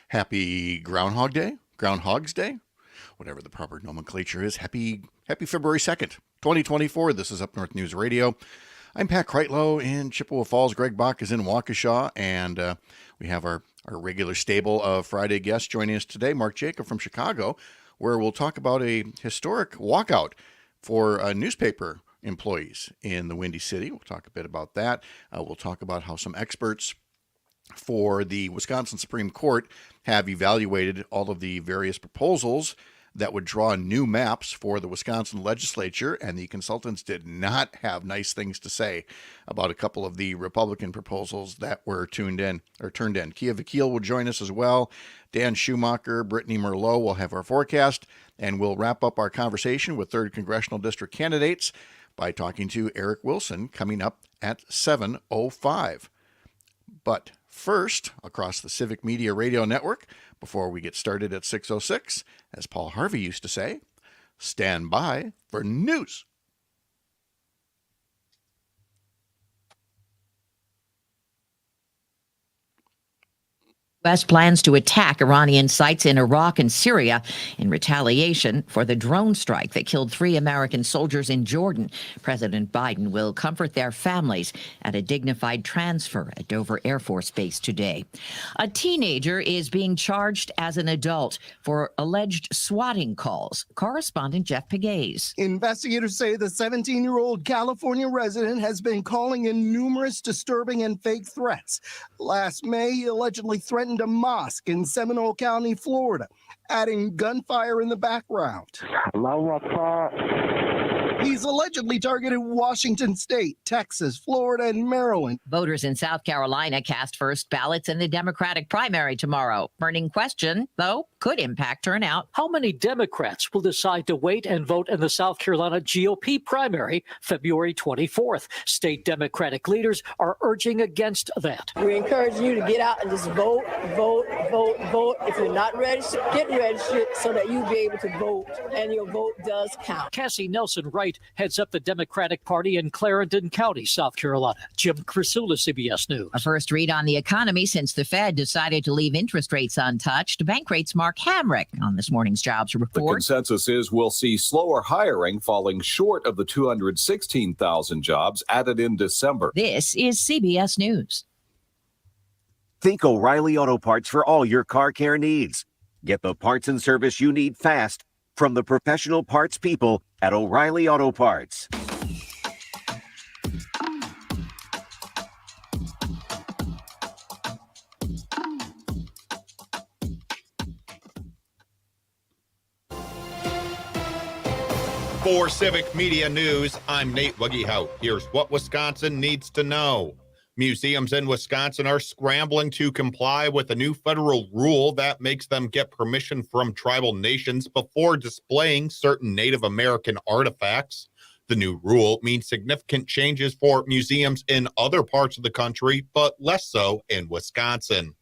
Happy Groundhog Day, Groundhog's Day, whatever the proper nomenclature is. Happy February 2nd, 2024. This is Up North News Radio. I'm Pat Kreitlow in Chippewa Falls. Greg Bach is in Waukesha, and we have our regular stable of Friday guests joining us today. Mark Jacob from Chicago, where we'll talk about a historic walkout for newspaper employees in the Windy City. We'll talk a bit about that. We'll talk about how some experts for the Wisconsin Supreme Court have evaluated all of the various proposals that would draw new maps for the Wisconsin legislature, and the consultants did not have nice things to say about a couple of the Republican proposals that were turned in. Keya Vakil will join us as well. Dan Schumacher, Brittany Merlot will have our forecast, and we'll wrap up our conversation with 3rd Congressional District candidates by talking to Eric Wilson coming up at 7:05. But first, across the Civic Media Radio Network, before we get started at 6:06, as Paul Harvey used to say, stand by for news. U.S. plans to attack Iranian sites in Iraq and Syria in retaliation for the drone strike that killed 3 American soldiers in Jordan. President Biden will comfort their families at a dignified transfer at Dover Air Force Base today. A teenager is being charged as an adult for alleged swatting calls. Correspondent Jeff Pegues. Investigators say the 17-year-old California resident has been calling in numerous disturbing and fake threats. Last May, he allegedly threatened a mosque in Seminole County, Florida, adding gunfire in the background. He's allegedly targeted Washington State, Texas, Florida, and Maryland. Voters in South Carolina cast first ballots in the Democratic primary tomorrow. Burning question, though, could impact turnout. How many Democrats will decide to wait and vote in the South Carolina GOP primary February 24th? State Democratic leaders are urging against that. We encourage you to get out and just vote. If you're not registered, get registered so that you'll be able to vote, and your vote does count. Cassie Nelson Wright heads up the Democratic Party in Clarendon County, South Carolina. Jim Crisula, CBS News. A first read on the economy since the Fed decided to leave interest rates untouched. Bank rates Mark Hamrick on this morning's jobs report. The consensus is we'll see slower hiring, falling short of the 216,000 jobs added in December. This is CBS News. Think O'Reilly Auto Parts for all your car care needs. Get the parts and service you need fast from the professional parts people at O'Reilly Auto Parts. For Civic Media News, I'm Nate Wuggehout. Here's what Wisconsin needs to know. Museums in Wisconsin are scrambling to comply with a new federal rule that makes them get permission from tribal nations before displaying certain Native American artifacts. The new rule means significant changes for museums in other parts of the country, but less so in Wisconsin.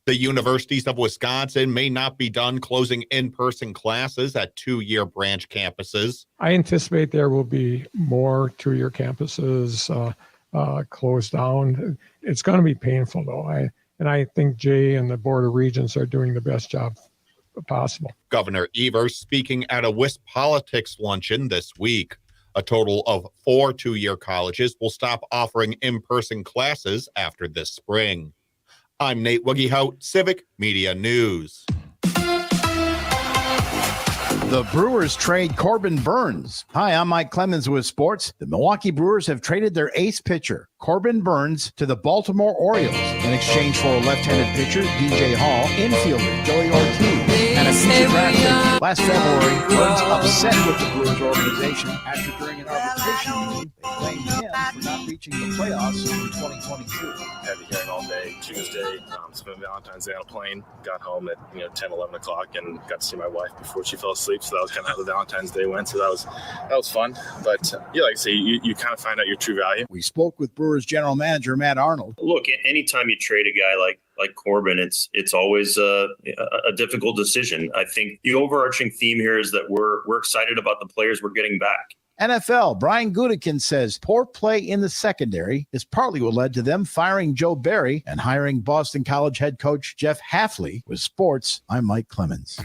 The universities of Wisconsin may not be done closing in-person classes at 2-year branch campuses. I anticipate there will be more 2-year campuses closed down. It's going to be painful, though. I think Jay and the Board of Regents are doing the best job possible. Governor Evers speaking at a WISP Politics luncheon this week. A total of 4 2-year colleges will stop offering in-person classes after this spring. I'm Nate Wuggehout, Civic Media News. The Brewers trade Corbin Burnes. Hi, I'm Mike Clemens with sports. The Milwaukee Brewers have traded their ace pitcher, Corbin Burnes, to the Baltimore Orioles in exchange for a left-handed pitcher, DJ Hall, infielder, Joey Ortiz, and a future draft pick. Last February, Burnes upset with the Brewers organization after during an arbitration meeting, they blamed him for not reaching the playoffs in 2022. Had the hearing all day Tuesday, spent Valentine's Day on a plane, got home at 10, 11 o'clock, and got to see my wife before she fell asleep. So that was kind of how the Valentine's Day went. So that was fun. But yeah, like I say, you kind of find out your true value. We spoke with Brewers general manager Matt Arnold. Look, anytime you trade a guy like Corbin, it's always a difficult decision. I think the overarching theme here is that we're excited about the players we're getting back. NFL, Brian Gutekunst says poor play in the secondary is partly what led to them firing Joe Barry and hiring Boston College head coach Jeff Hafley. With sports, I'm Mike Clemens.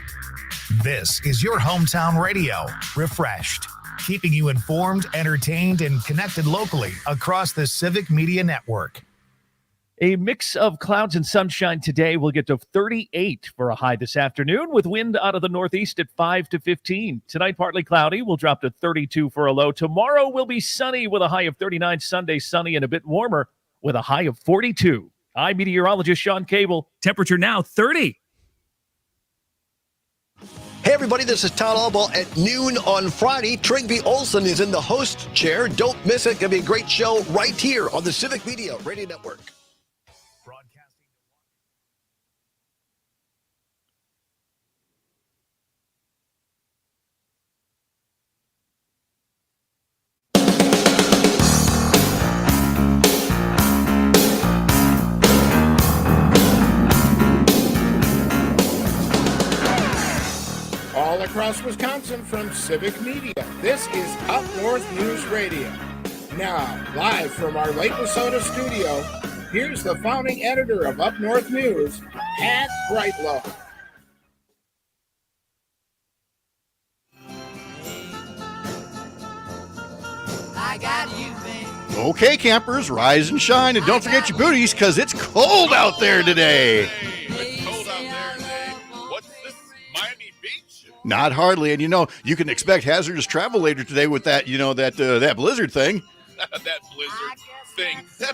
This is your hometown radio, refreshed, keeping you informed, entertained, and connected locally across the Civic Media Network. A mix of clouds and sunshine today. We'll get to 38 for a high this afternoon with wind out of the northeast at 5 to 15. Tonight, partly cloudy. We'll drop to 32 for a low. Tomorrow will be sunny with a high of 39. Sunday, sunny and a bit warmer with a high of 42. I'm meteorologist Sean Cable. Temperature now 30. Hey everybody, this is Todd Albaugh at noon on Friday. Trigby Olson is in the host chair. Don't miss it. Gonna be a great show right here on the Civic Media Radio Network. All across Wisconsin from Civic Media, this is Up North News Radio. Now, live from our Lake Wissota studio, here's the founding editor of Up North News, Pat Brightlow. I got you, babe. Okay, campers, rise and shine, and don't forget your booties, because it's cold out there today. Not hardly, and you can expect hazardous travel later today with that, that blizzard thing. That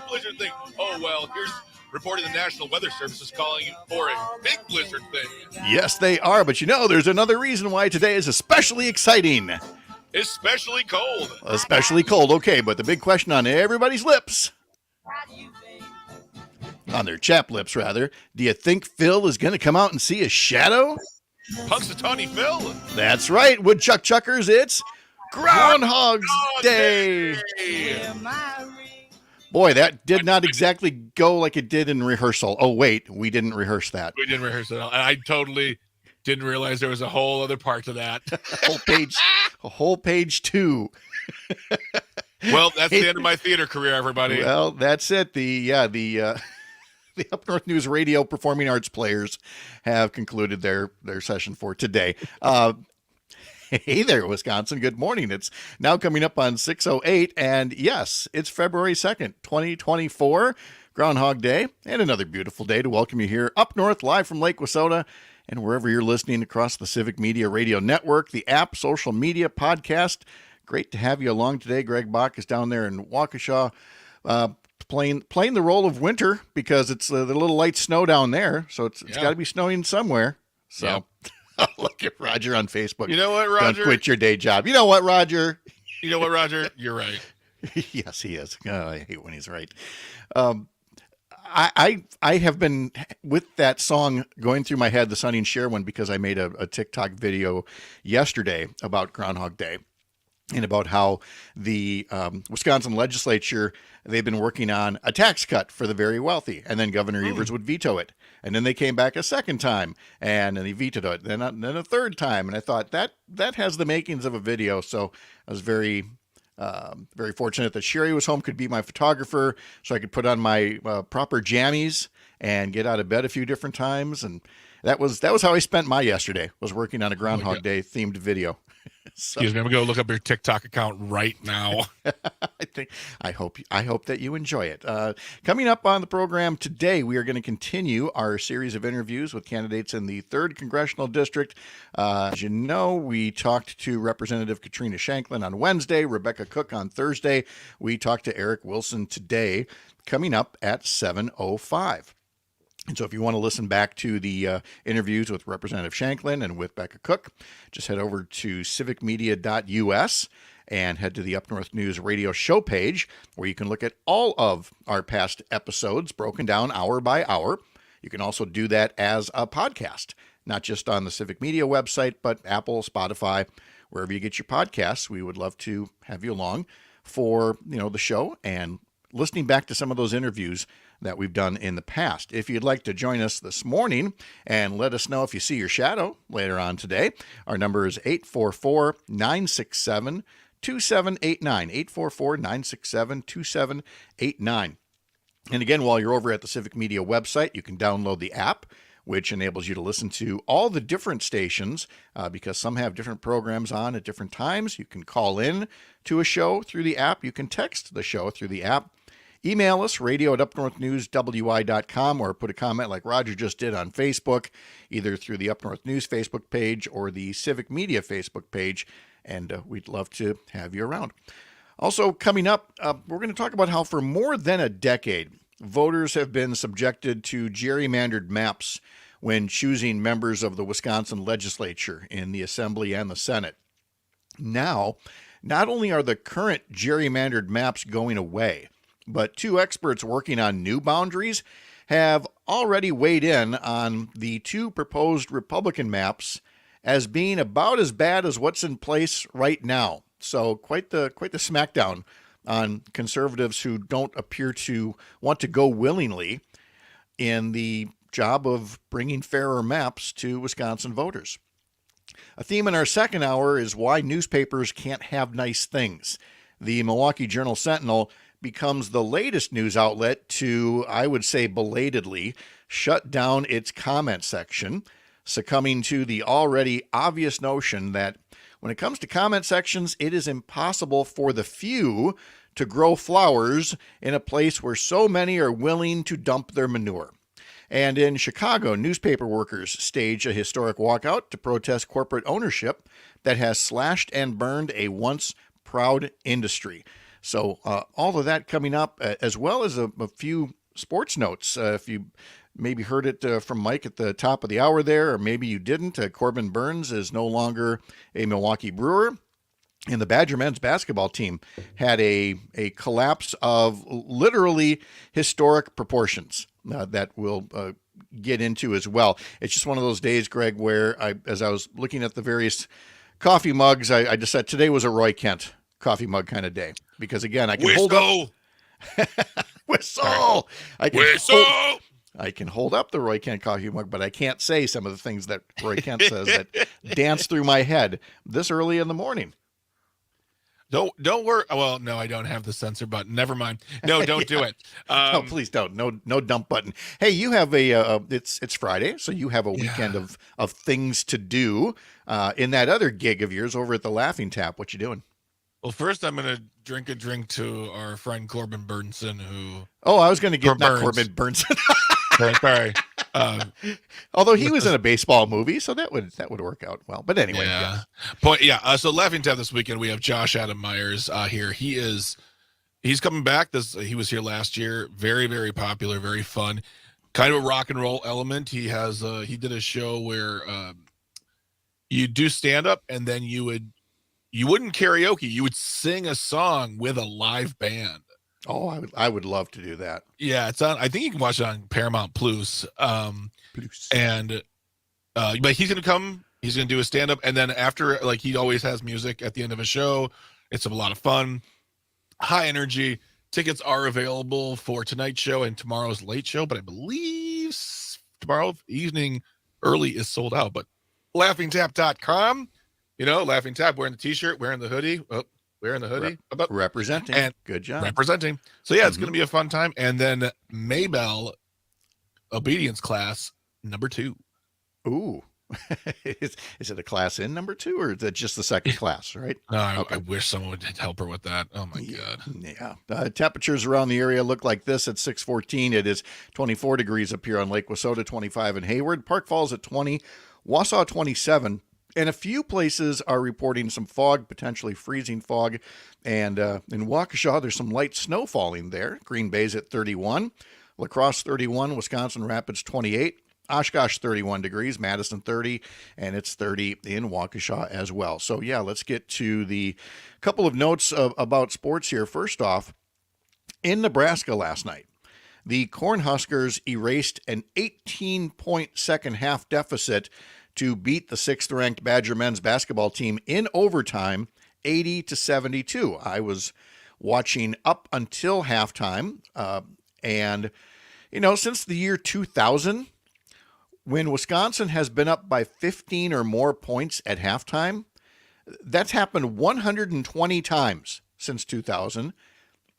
blizzard thing. Oh, well, here's reporting the National Weather Service is calling for a big blizzard thing. Yes, they are, but there's another reason why today is especially exciting. Especially cold. Especially cold, okay, but the big question on everybody's lips, on their chap lips, rather, do you think Phil is going to come out and see a shadow? Punxsutawney Phil. That's right, Woodchuck Chuckers, it's Groundhog Day. Boy, that did not exactly go like it did in rehearsal. Oh, wait, we didn't rehearse that. We didn't rehearse it. I totally didn't realize there was a whole other part to that. a whole page 2. Well, that's the end of my theater career, everybody. Well, that's it. The Up North News Radio Performing Arts players have concluded their session for today. Hey there, Wisconsin. Good morning. It's now coming up on 6:08, and yes, it's February 2nd, 2024, Groundhog Day, and another beautiful day to welcome you here up north, live from Lake Wissota, and wherever you're listening across the Civic Media Radio Network, the app, social media, podcast. Great to have you along today. Greg Bach is down there in Waukesha, playing the role of winter because it's the little light snow down there, so it's got to be snowing somewhere. So look at Roger on Facebook. You know what, Roger? Don't quit your day job. You know what, Roger? You're right. Yes, he is. Oh, I hate when he's right. I have been with that song going through my head, the Sonny and Cher one, because I made a TikTok video yesterday about Groundhog Day. And about how the Wisconsin legislature, they've been working on a tax cut for the very wealthy. And then Governor Evers would veto it. And then they came back a second time and then he vetoed it. Then a third time. And I thought that has the makings of a video. So I was very fortunate that Sherry was home, could be my photographer, so I could put on my proper jammies and get out of bed a few different times. And that was how I spent my yesterday, was working on a Groundhog Day themed video. Excuse me, I'm gonna go look up your TikTok account right now. I hope that you enjoy it. Coming up on the program today, we are going to continue our series of interviews with candidates in the 3rd Congressional District. As you know, we talked to Representative Katrina Shanklin on Wednesday, Rebecca Cook on Thursday. We talked to Eric Wilson today, coming up at 7:05. And so if you want to listen back to the interviews with Representative Shanklin and with Becca Cook, just head over to civicmedia.us and head to the Up North News radio show page, where you can look at all of our past episodes broken down hour by hour. You can also do that as a podcast, not just on the Civic Media website, but Apple, Spotify, wherever you get your podcasts. We would love to have you along for the show and listening back to some of those interviews that we've done in the past. If you'd like to join us this morning and let us know if you see your shadow later on today, our number is 844-967 2789, 844-967-2789. And again, while you're over at the Civic Media website, you can download the app, which enables you to listen to all the different stations because some have different programs on at different times. You can call in to a show through the app. You can text the show through the app. Email us, radio@upnorthnewswi.com, or put a comment like Roger just did on Facebook, either through the Up North News Facebook page or the Civic Media Facebook page, and we'd love to have you around. Also, coming up, we're going to talk about how for more than a decade, voters have been subjected to gerrymandered maps when choosing members of the Wisconsin legislature in the Assembly and the Senate. Now, not only are the current gerrymandered maps going away, but two experts working on new boundaries have already weighed in on the two proposed Republican maps as being about as bad as what's in place right now. So quite the smackdown on conservatives who don't appear to want to go willingly in the job of bringing fairer maps to Wisconsin voters. A theme in our second hour is why newspapers can't have nice things. The Milwaukee Journal-Sentinel becomes the latest news outlet to, I would say belatedly, shut down its comment section, succumbing to the already obvious notion that when it comes to comment sections, it is impossible for the few to grow flowers in a place where so many are willing to dump their manure. And in Chicago, newspaper workers stage a historic walkout to protest corporate ownership that has slashed and burned a once proud industry. So all of that coming up, as well as a few sports notes. If you maybe heard it from Mike at the top of the hour there, or maybe you didn't, Corbin Burns is no longer a Milwaukee Brewer. And the Badger men's basketball team had a collapse of literally historic proportions that we'll get into as well. It's just one of those days, Greg, where as I was looking at the various coffee mugs, I just said today was a Roy Kent coffee mug kind of day. Because again, I can hold up whistle. I can hold up the Roy Kent coffee mug, but I can't say some of the things that Roy Kent says that dance through my head this early in the morning. Don't worry. Well, no, I don't have the censor button. Never mind. No, don't do it. No, please don't. No dump button. Hey, you have it's Friday, so you have a weekend of things to do. In that other gig of yours over at the Laughing Tap, what you doing? Well, first I'm going to drink a drink to our friend Corbin Burnson, who... Oh, I was going to get not Corbin Burnson. Sorry. Although he was in a baseball movie, so that would work out well. But anyway, So Laughing Tap this weekend, we have Josh Adam Myers here. He's coming back. He was here last year. Very, very popular, very fun. Kind of a rock and roll element. He did a show where you do stand up and then you wouldn't karaoke. You would sing a song with a live band. Oh, I would love to do that. Yeah, it's on. I think you can watch it on Paramount Plus. And but he's gonna come. He's gonna do a stand up, and then after, like he always has music at the end of a show. It's a lot of fun, high energy. Tickets are available for tonight's show and tomorrow's late show, but I believe tomorrow evening early is sold out. But laughingtap.com. Laughing Tap, wearing the t-shirt, wearing the hoodie. Oh, wearing the hoodie. Representing. And good job. Representing. So, yeah, it's going to be a fun time. And then Maybell, obedience class number 2. Ooh. Is it a class in number 2, or is it just the second class, right? No, I wish someone would help her with that. Oh, my God. Yeah. Temperatures around the area look like this at 6:14. It is 24 degrees up here on Lake Wissota, 25 in Hayward. Park Falls at 20. Wausau, 27. And a few places are reporting some fog, potentially freezing fog. And in Waukesha, there's some light snow falling there. Green Bay's at 31. La Crosse, 31. Wisconsin Rapids, 28. Oshkosh, 31 degrees. Madison, 30. And it's 30 in Waukesha as well. So, yeah, let's get to the couple of notes about sports here. First off, in Nebraska last night, the Cornhuskers erased an 18-point second half deficit to beat the 6th-ranked Badger men's basketball team in overtime, 80-72. I was watching up until halftime, and, since the year 2000, when Wisconsin has been up by 15 or more points at halftime, That's happened 120 times since 2000,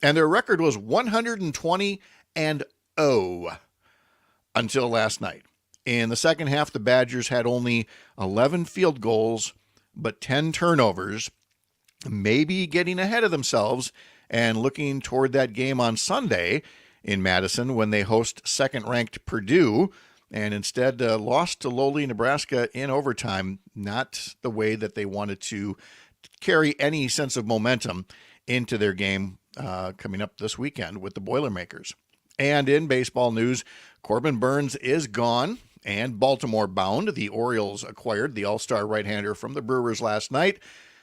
and their record was 120-0 until last night. In the second half, the Badgers had only 11 field goals, but 10 turnovers, maybe getting ahead of themselves and looking toward that game on Sunday in Madison when they host second-ranked Purdue, and instead lost to lowly Nebraska in overtime, not the way that they wanted to carry any sense of momentum into their game coming up this weekend with the Boilermakers. And in baseball news, Corbin Burnes is gone and Baltimore bound. The Orioles acquired the all-star right-hander from the Brewers last night.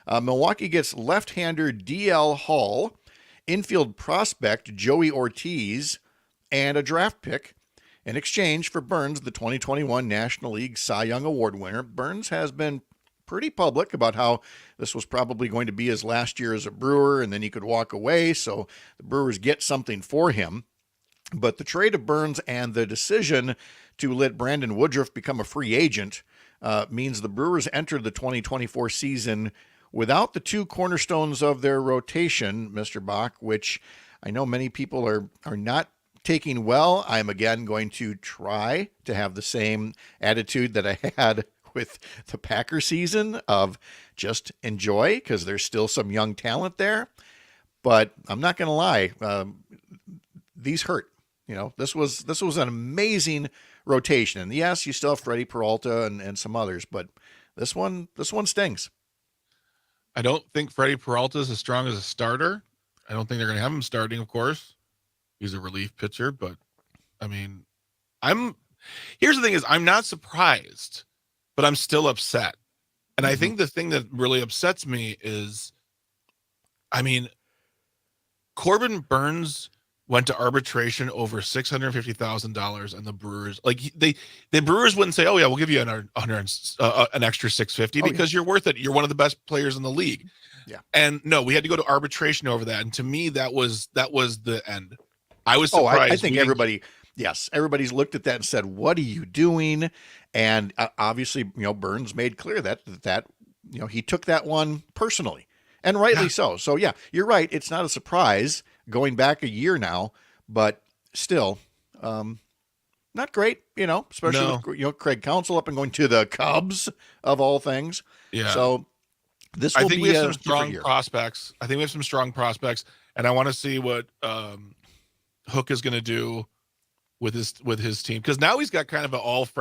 Milwaukee gets left-hander D.L. Hall, infield prospect Joey Ortiz, and a draft pick in exchange for Burnes, the 2021 National League Cy Young Award winner. Burnes has been pretty public about how this was probably going to be his last year as a Brewer, and then he could walk away, so the Brewers get something for him. But the trade of Burnes and the decision to let Brandon Woodruff become a free agent means the Brewers entered the 2024 season without the two cornerstones of their rotation, Mr. Bach, which I know many people are not taking well. I'm again going to try to have the same attitude that I had with the Packer season of just enjoy, because there's still some young talent there. But I'm not going to lie, these hurt. You know, this was an amazing rotation. And yes, you still have Freddie Peralta and some others, but this one stings. I don't think Freddie Peralta is as strong as a starter. I don't think they're going to have him starting, of course. He's a relief pitcher, but I mean, here's the thing is I'm not surprised, but I'm still upset. And I think the thing that really upsets me is, I mean, Corbin Burnes went to arbitration over $650,000, and the Brewers, like the Brewers wouldn't say, "Oh yeah, we'll give you an extra $650,000 because you're worth it. You're one of the best players in the league." Yeah. And no, we had to go to arbitration over that, and to me, that was the end. I was surprised. I think everybody's looked at that and said, "What are you doing?" And obviously, Burnes made clear that he took that one personally, and rightly so. So yeah, you're right. It's not a surprise going back a year now, but still, not great. Especially with Craig Counsell up and going to the Cubs of all things. Yeah. So this I will think be we have some different strong year. prospects. I think we have some strong prospects, and I want to see what Hook is going to do with his team, because now he's got kind of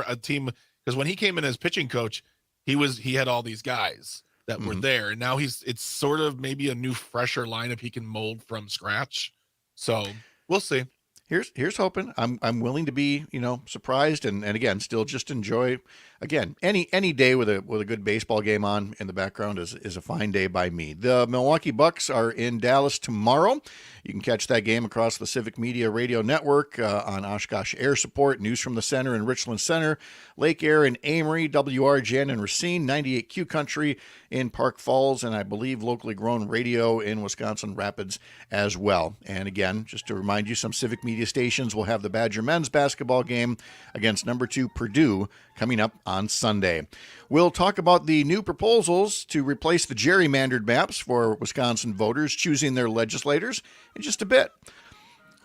a team. Because when he came in as pitching coach, he had all these guys that were there, and now it's sort of maybe a new, fresher lineup he can mold from scratch. So we'll see. Here's hoping. I'm willing to be surprised and again still just enjoy. Again, any day with a good baseball game on in the background is a fine day by me. The Milwaukee Bucks are in Dallas tomorrow. You can catch that game across the Civic Media Radio Network on Oshkosh Air Support, News from the Center in Richland Center, Lake Air in Amory, WRGN in Racine, 98Q Country in Park Falls, and I believe locally grown radio in Wisconsin Rapids as well. And again, just to remind you, some Civic Media stations will have the Badger men's basketball game against number 2 Purdue coming up on Sunday. We'll talk about the new proposals to replace the gerrymandered maps for Wisconsin voters choosing their legislators in just a bit.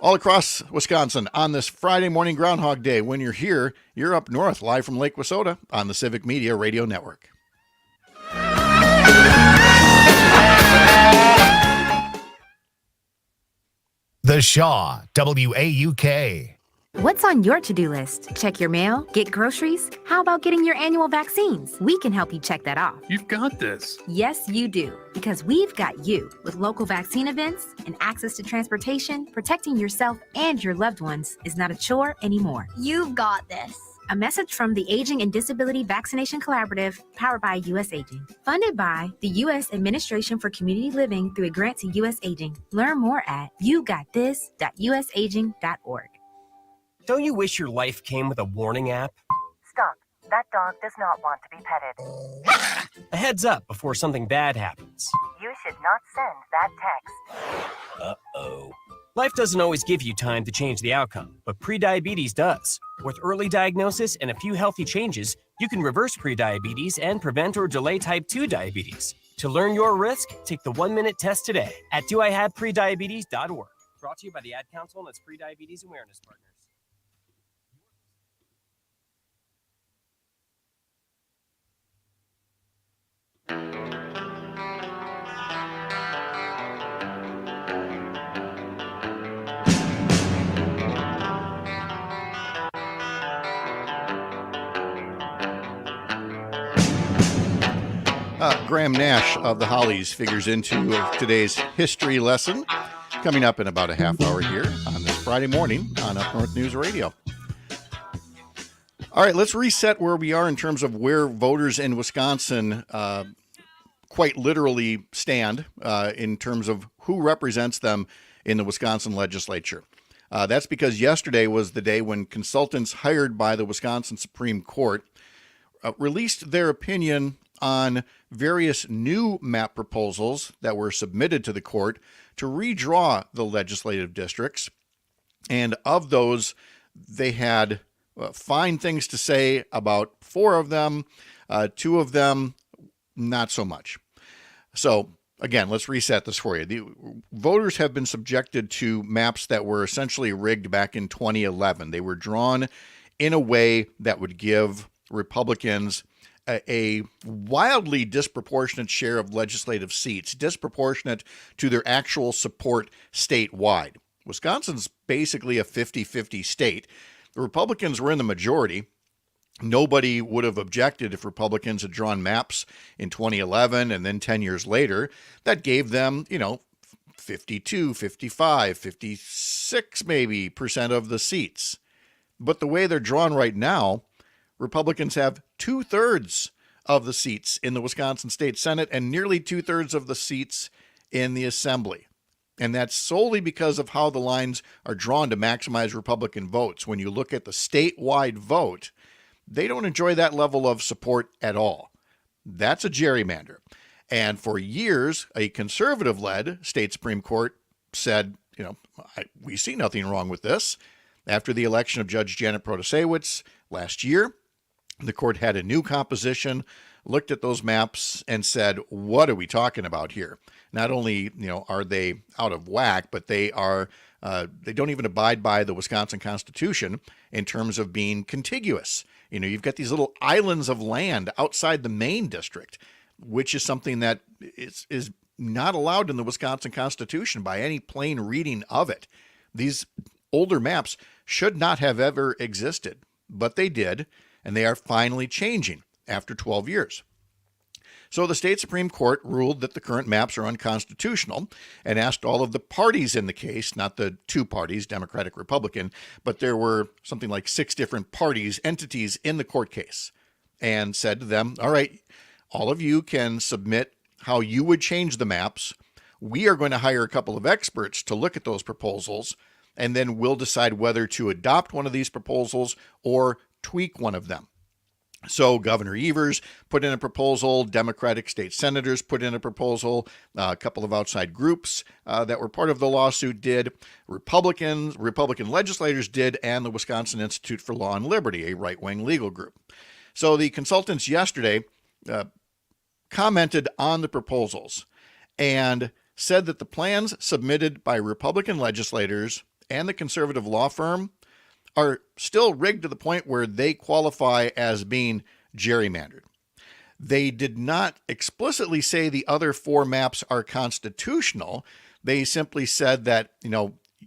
All across Wisconsin on this Friday morning Groundhog Day. When you're here, you're up north, live from Lake Wissota on the Civic Media Radio Network. The Shaw, WAUK. What's on your to-do list? Check your mail? Get groceries? How about getting your annual vaccines? We can help you check that off. You've got this. Yes, you do. Because we've got you. With local vaccine events and access to transportation, protecting yourself and your loved ones is not a chore anymore. You've got this. A message from the Aging and Disability Vaccination Collaborative, powered by U.S. Aging. Funded by the U.S. Administration for Community Living through a grant to U.S. Aging. Learn more at yougotthis.usaging.org. Don't you wish your life came with a warning app? Stop. That dog does not want to be petted. A heads up before something bad happens. You should not send that text. Uh-oh. Life doesn't always give you time to change the outcome, but prediabetes does. With early diagnosis and a few healthy changes, you can reverse prediabetes and prevent or delay type 2 diabetes. To learn your risk, take the 1-minute test today at doihaveprediabetes.org. Brought to you by the Ad Council and its Prediabetes Awareness Partners. Graham Nash of the Hollies figures into today's history lesson, coming up in about a half hour here on this Friday morning on Up North News Radio. All right, let's reset where we are in terms of where voters in Wisconsin quite literally stand in terms of who represents them in the Wisconsin legislature. That's because yesterday was the day when consultants hired by the Wisconsin Supreme Court released their opinion on various new map proposals that were submitted to the court to redraw the legislative districts. And of those, they had fine things to say about 4 of them, 2 of them, not so much. So again, let's reset this for you. The voters have been subjected to maps that were essentially rigged back in 2011. They were drawn in a way that would give Republicans a wildly disproportionate share of legislative seats, disproportionate to their actual support statewide. Wisconsin's basically a 50-50 state. The Republicans were in the majority. Nobody would have objected if Republicans had drawn maps in 2011 and then 10 years later. That gave them, 52, 55, 56 maybe % of the seats. But the way they're drawn right now, Republicans have 2/3 of the seats in the Wisconsin State Senate and nearly 2/3 of the seats in the Assembly. And that's solely because of how the lines are drawn to maximize Republican votes. When you look at the statewide vote, they don't enjoy that level of support at all. That's a gerrymander. And for years, a conservative-led state Supreme Court said, we see nothing wrong with this. After the election of Judge Janet Protasewicz last year, the court had a new composition, looked at those maps, and said, what are we talking about here? Not only, are they out of whack, but they don't even abide by the Wisconsin Constitution in terms of being contiguous. You've got these little islands of land outside the main district, which is something that is not allowed in the Wisconsin Constitution by any plain reading of it. These older maps should not have ever existed, but they did, and they are finally changing after 12 years. So the state Supreme Court ruled that the current maps are unconstitutional and asked all of the parties in the case, not the 2 parties, Democratic, Republican, but there were something like 6 different parties, entities in the court case, and said to them, all right, all of you can submit how you would change the maps. We are going to hire a couple of experts to look at those proposals, and then we'll decide whether to adopt one of these proposals or tweak one of them. So Governor Evers put in a proposal, Democratic state senators put in a proposal, a couple of outside groups that were part of the lawsuit did, Republican legislators did, and the Wisconsin Institute for Law and Liberty, a right-wing legal group. So the consultants yesterday commented on the proposals and said that the plans submitted by Republican legislators and the conservative law firm are still rigged to the point where they qualify as being gerrymandered. They did not explicitly say the other 4 maps are constitutional. They simply said that,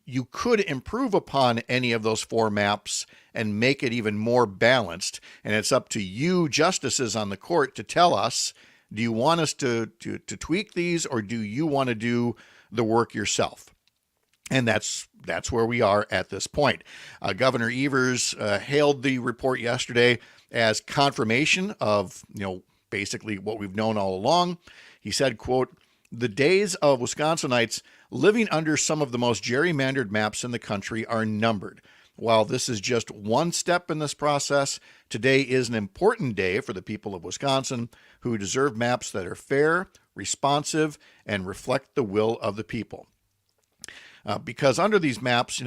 you could improve upon any of those 4 maps and make it even more balanced. And it's up to you, justices on the court, to tell us, do you want us to tweak these, or do you want to do the work yourself? And that's where we are at this point. Governor Evers hailed the report yesterday as confirmation of, basically what we've known all along. He said, quote, "The days of Wisconsinites living under some of the most gerrymandered maps in the country are numbered. While this is just one step in this process, today is an important day for the people of Wisconsin who deserve maps that are fair, responsive, and reflect the will of the people." Because under these maps,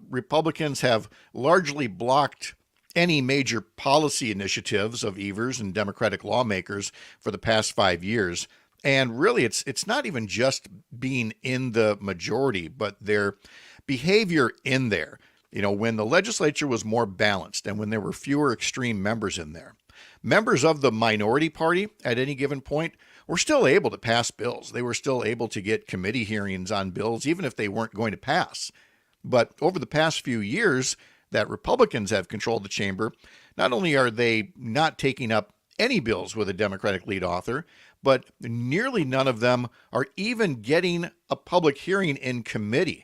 Republicans have largely blocked any major policy initiatives of Evers and Democratic lawmakers for the past 5 years. And really, it's not even just being in the majority, but their behavior in there. You know, when the legislature was more balanced and when there were fewer extreme members in there, members of the minority party at any given point were still able to pass bills. They were still able to get committee hearings on bills, even if they weren't going to pass. But over the past few years that Republicans have controlled the chamber, not only are they not taking up any bills with a Democratic lead author, but nearly none of them are even getting a public hearing in committee,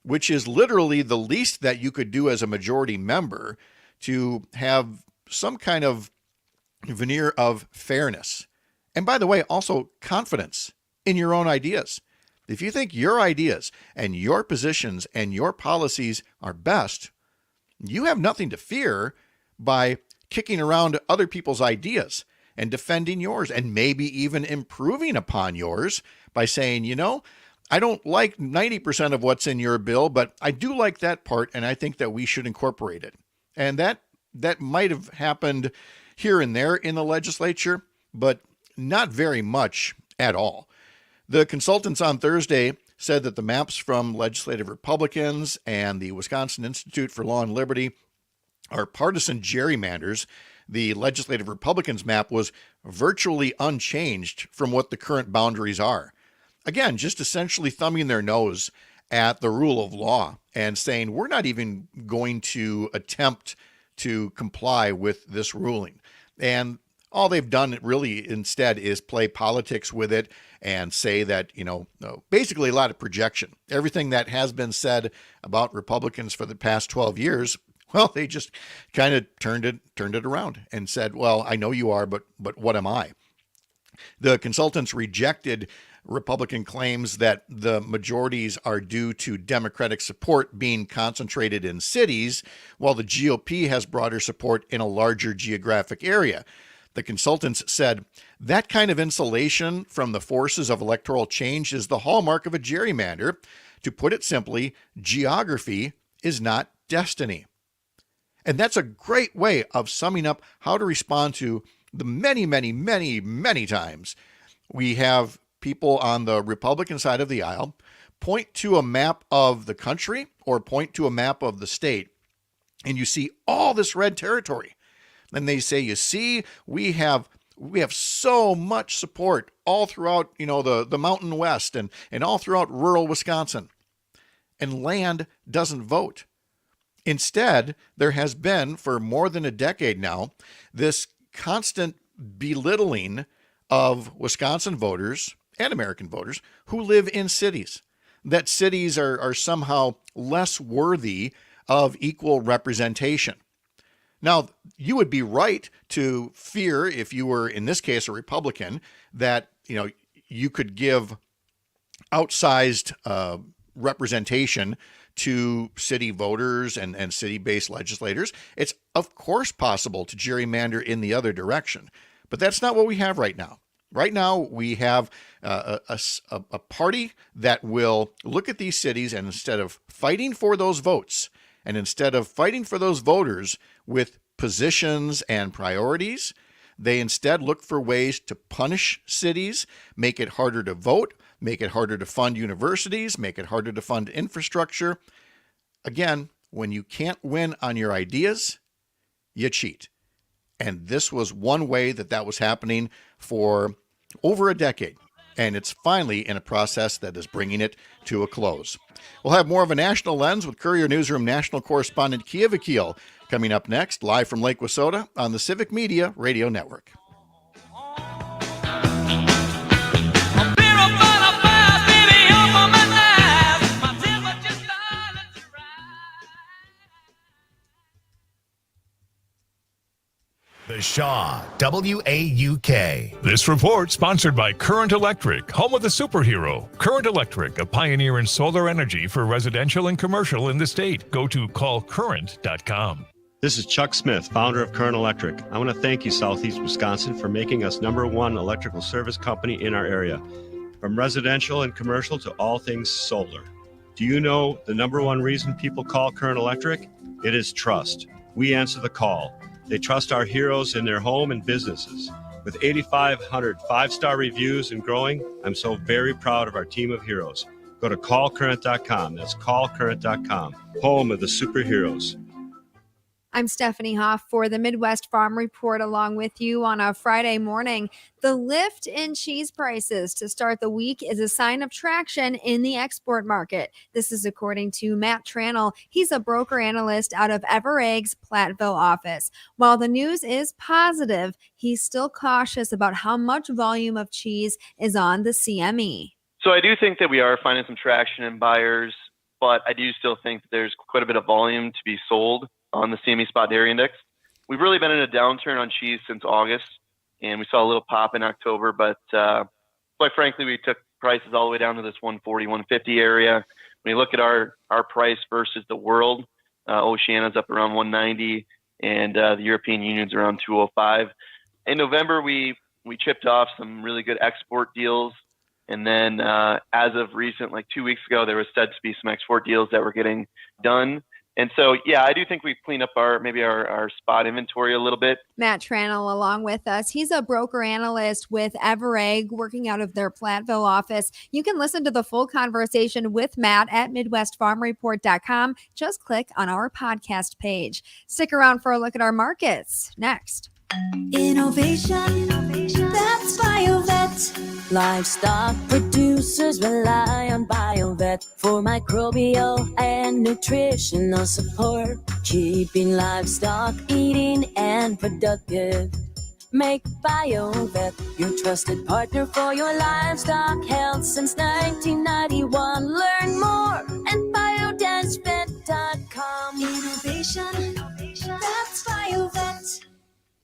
which is literally the least that you could do as a majority member to have some kind of veneer of fairness. And by the way, also confidence in your own ideas. If you think your ideas and your positions and your policies are best, you have nothing to fear by kicking around other people's ideas and defending yours and maybe even improving upon yours by saying, you know, I don't like 90% of what's in your bill, but I do like that part, and I think that we should incorporate it. And that might have happened here and there in the legislature, but not very much at all. The consultants on Thursday said that the maps from legislative Republicans and the Wisconsin Institute for Law and Liberty are partisan gerrymanders. The legislative Republicans map was virtually unchanged from what the current boundaries are. Again, just essentially thumbing their nose at the rule of law and saying, we're not even going to attempt to comply with this ruling. And all they've done really instead is play politics with it and say that, you know, basically a lot of projection. Everything that has been said about Republicans for the past 12 years, well, they just kind of turned it around and said, well, I know you are, but what am I? The consultants rejected Republican claims that the majorities are due to Democratic support being concentrated in cities, while the GOP has broader support in a larger geographic area. The consultants said that kind of insulation from the forces of electoral change is the hallmark of a gerrymander. To put it simply, geography is not destiny. And that's a great way of summing up how to respond to the many times we have people on the Republican side of the aisle point to a map of the country or point to a map of the state, and you see all this red territory. And they say, you see, we have so much support all throughout, you know, the Mountain West and all throughout rural Wisconsin. And land doesn't vote. Instead, there has been, for more than a decade now, this constant belittling of Wisconsin voters and American voters who live in cities, that cities are somehow less worthy of equal representation. Now, you would be right to fear, if you were, in this case, a Republican, that, you know, you could give outsized representation to city voters and city-based legislators. It's, of course, possible to gerrymander in the other direction, but that's not what we have right now. Right now, we have a party that will look at these cities, and instead of fighting for those votes, and instead of fighting for those voters with positions and priorities, they instead look for ways to punish cities, make it harder to vote, make it harder to fund universities, make it harder to fund infrastructure. Again, when you can't win on your ideas, you cheat. And this was one way that was happening for over a decade. And it's finally in a process that is bringing it to a close. We'll have more of a national lens with Courier Newsroom national correspondent Keya Vakil coming up next, live from Lake Wissota on the Civic Media Radio Network. The Shaw, WAUK. This report sponsored by Current Electric, home of the superhero. Current Electric, a pioneer in solar energy for residential and commercial in the state. Go to callcurrent.com. This is Chuck Smith, founder of Current Electric. I want to thank you, Southeast Wisconsin, for making us #1 electrical service company in our area. From residential and commercial to all things solar. Do you know the #1 reason people call Current Electric? It is trust. We answer the call. They trust our heroes in their home and businesses. With 8,500 five-star reviews and growing, I'm so very proud of our team of heroes. Go to callcurrent.com. That's callcurrent.com, home of the superheroes. I'm Stephanie Hoff for the Midwest Farm Report along with you on a Friday morning. The lift in cheese prices to start the week is a sign of traction in the export market. This is according to Matt Tranel. He's a broker analyst out of Everegg's Platteville office. While the news is positive, he's still cautious about how much volume of cheese is on the CME. So I do think that we are finding some traction in buyers, but I do still think that there's quite a bit of volume to be sold on the CME Spot Dairy Index. We've really been in a downturn on cheese since August, and we saw a little pop in October, but quite frankly, we took prices all the way down to this 140, 150 area. When you look at our price versus the world, Oceania's up around 190, and the European Union's around 205. In November, we chipped off some really good export deals, and then as of recent, like 2 weeks ago, there was said to be some export deals that were getting done. And so, yeah, I do think we've cleaned up our spot inventory a little bit. Matt Tranel along with us. He's a broker analyst with Everegg working out of their Platteville office. You can listen to the full conversation with Matt at MidwestFarmReport.com. Just click on our podcast page. Stick around for a look at our markets next. Innovation, that's BioVet. Livestock producers rely on BioVet for microbial and nutritional support, keeping livestock eating and productive. Make BioVet your trusted partner for your livestock health since 1991. Learn more at biodensvet.com. Innovation, that's BioVet.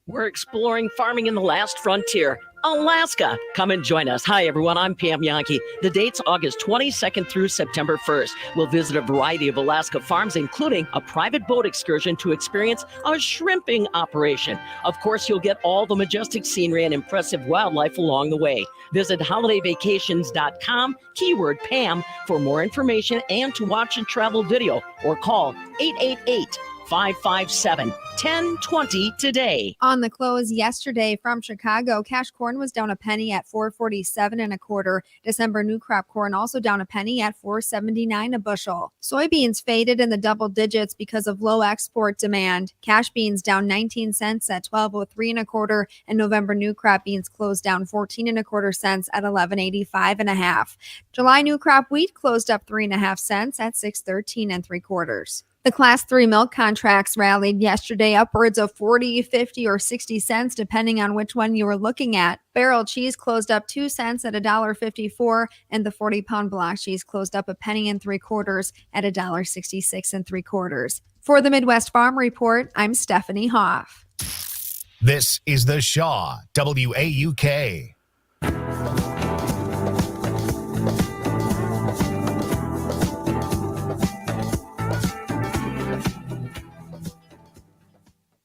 We're exploring farming in the last frontier, Alaska. Come and join us. Hi, everyone. I'm Pam Yankee. The date's August 22nd through September 1st. We'll visit a variety of Alaska farms, including a private boat excursion to experience a shrimping operation. Of course, you'll get all the majestic scenery and impressive wildlife along the way. Visit holidayvacations.com, keyword Pam, for more information and to watch a travel video, or call 888-557-1020 today. On the close yesterday from Chicago, cash corn was down a penny at $4.47 1/4. December new crop corn also down a penny at $4.79 a bushel. Soybeans faded in the double digits because of low export demand. Cash beans down 19 cents at $12.03 1/4, and November new crop beans closed down 14 1/4 cents at $11.85 1/2. July new crop wheat closed up 3.5 cents at $6.13 3/4. The Class 3 milk contracts rallied yesterday upwards of 40, 50, or 60 cents, depending on which one you were looking at. Barrel cheese closed up 2 cents at $1.54, and the 40-pound block cheese closed up a penny and 3/4 at $1.66 3/4. For the Midwest Farm Report, I'm Stephanie Hoff. This is the Shaw WAUK.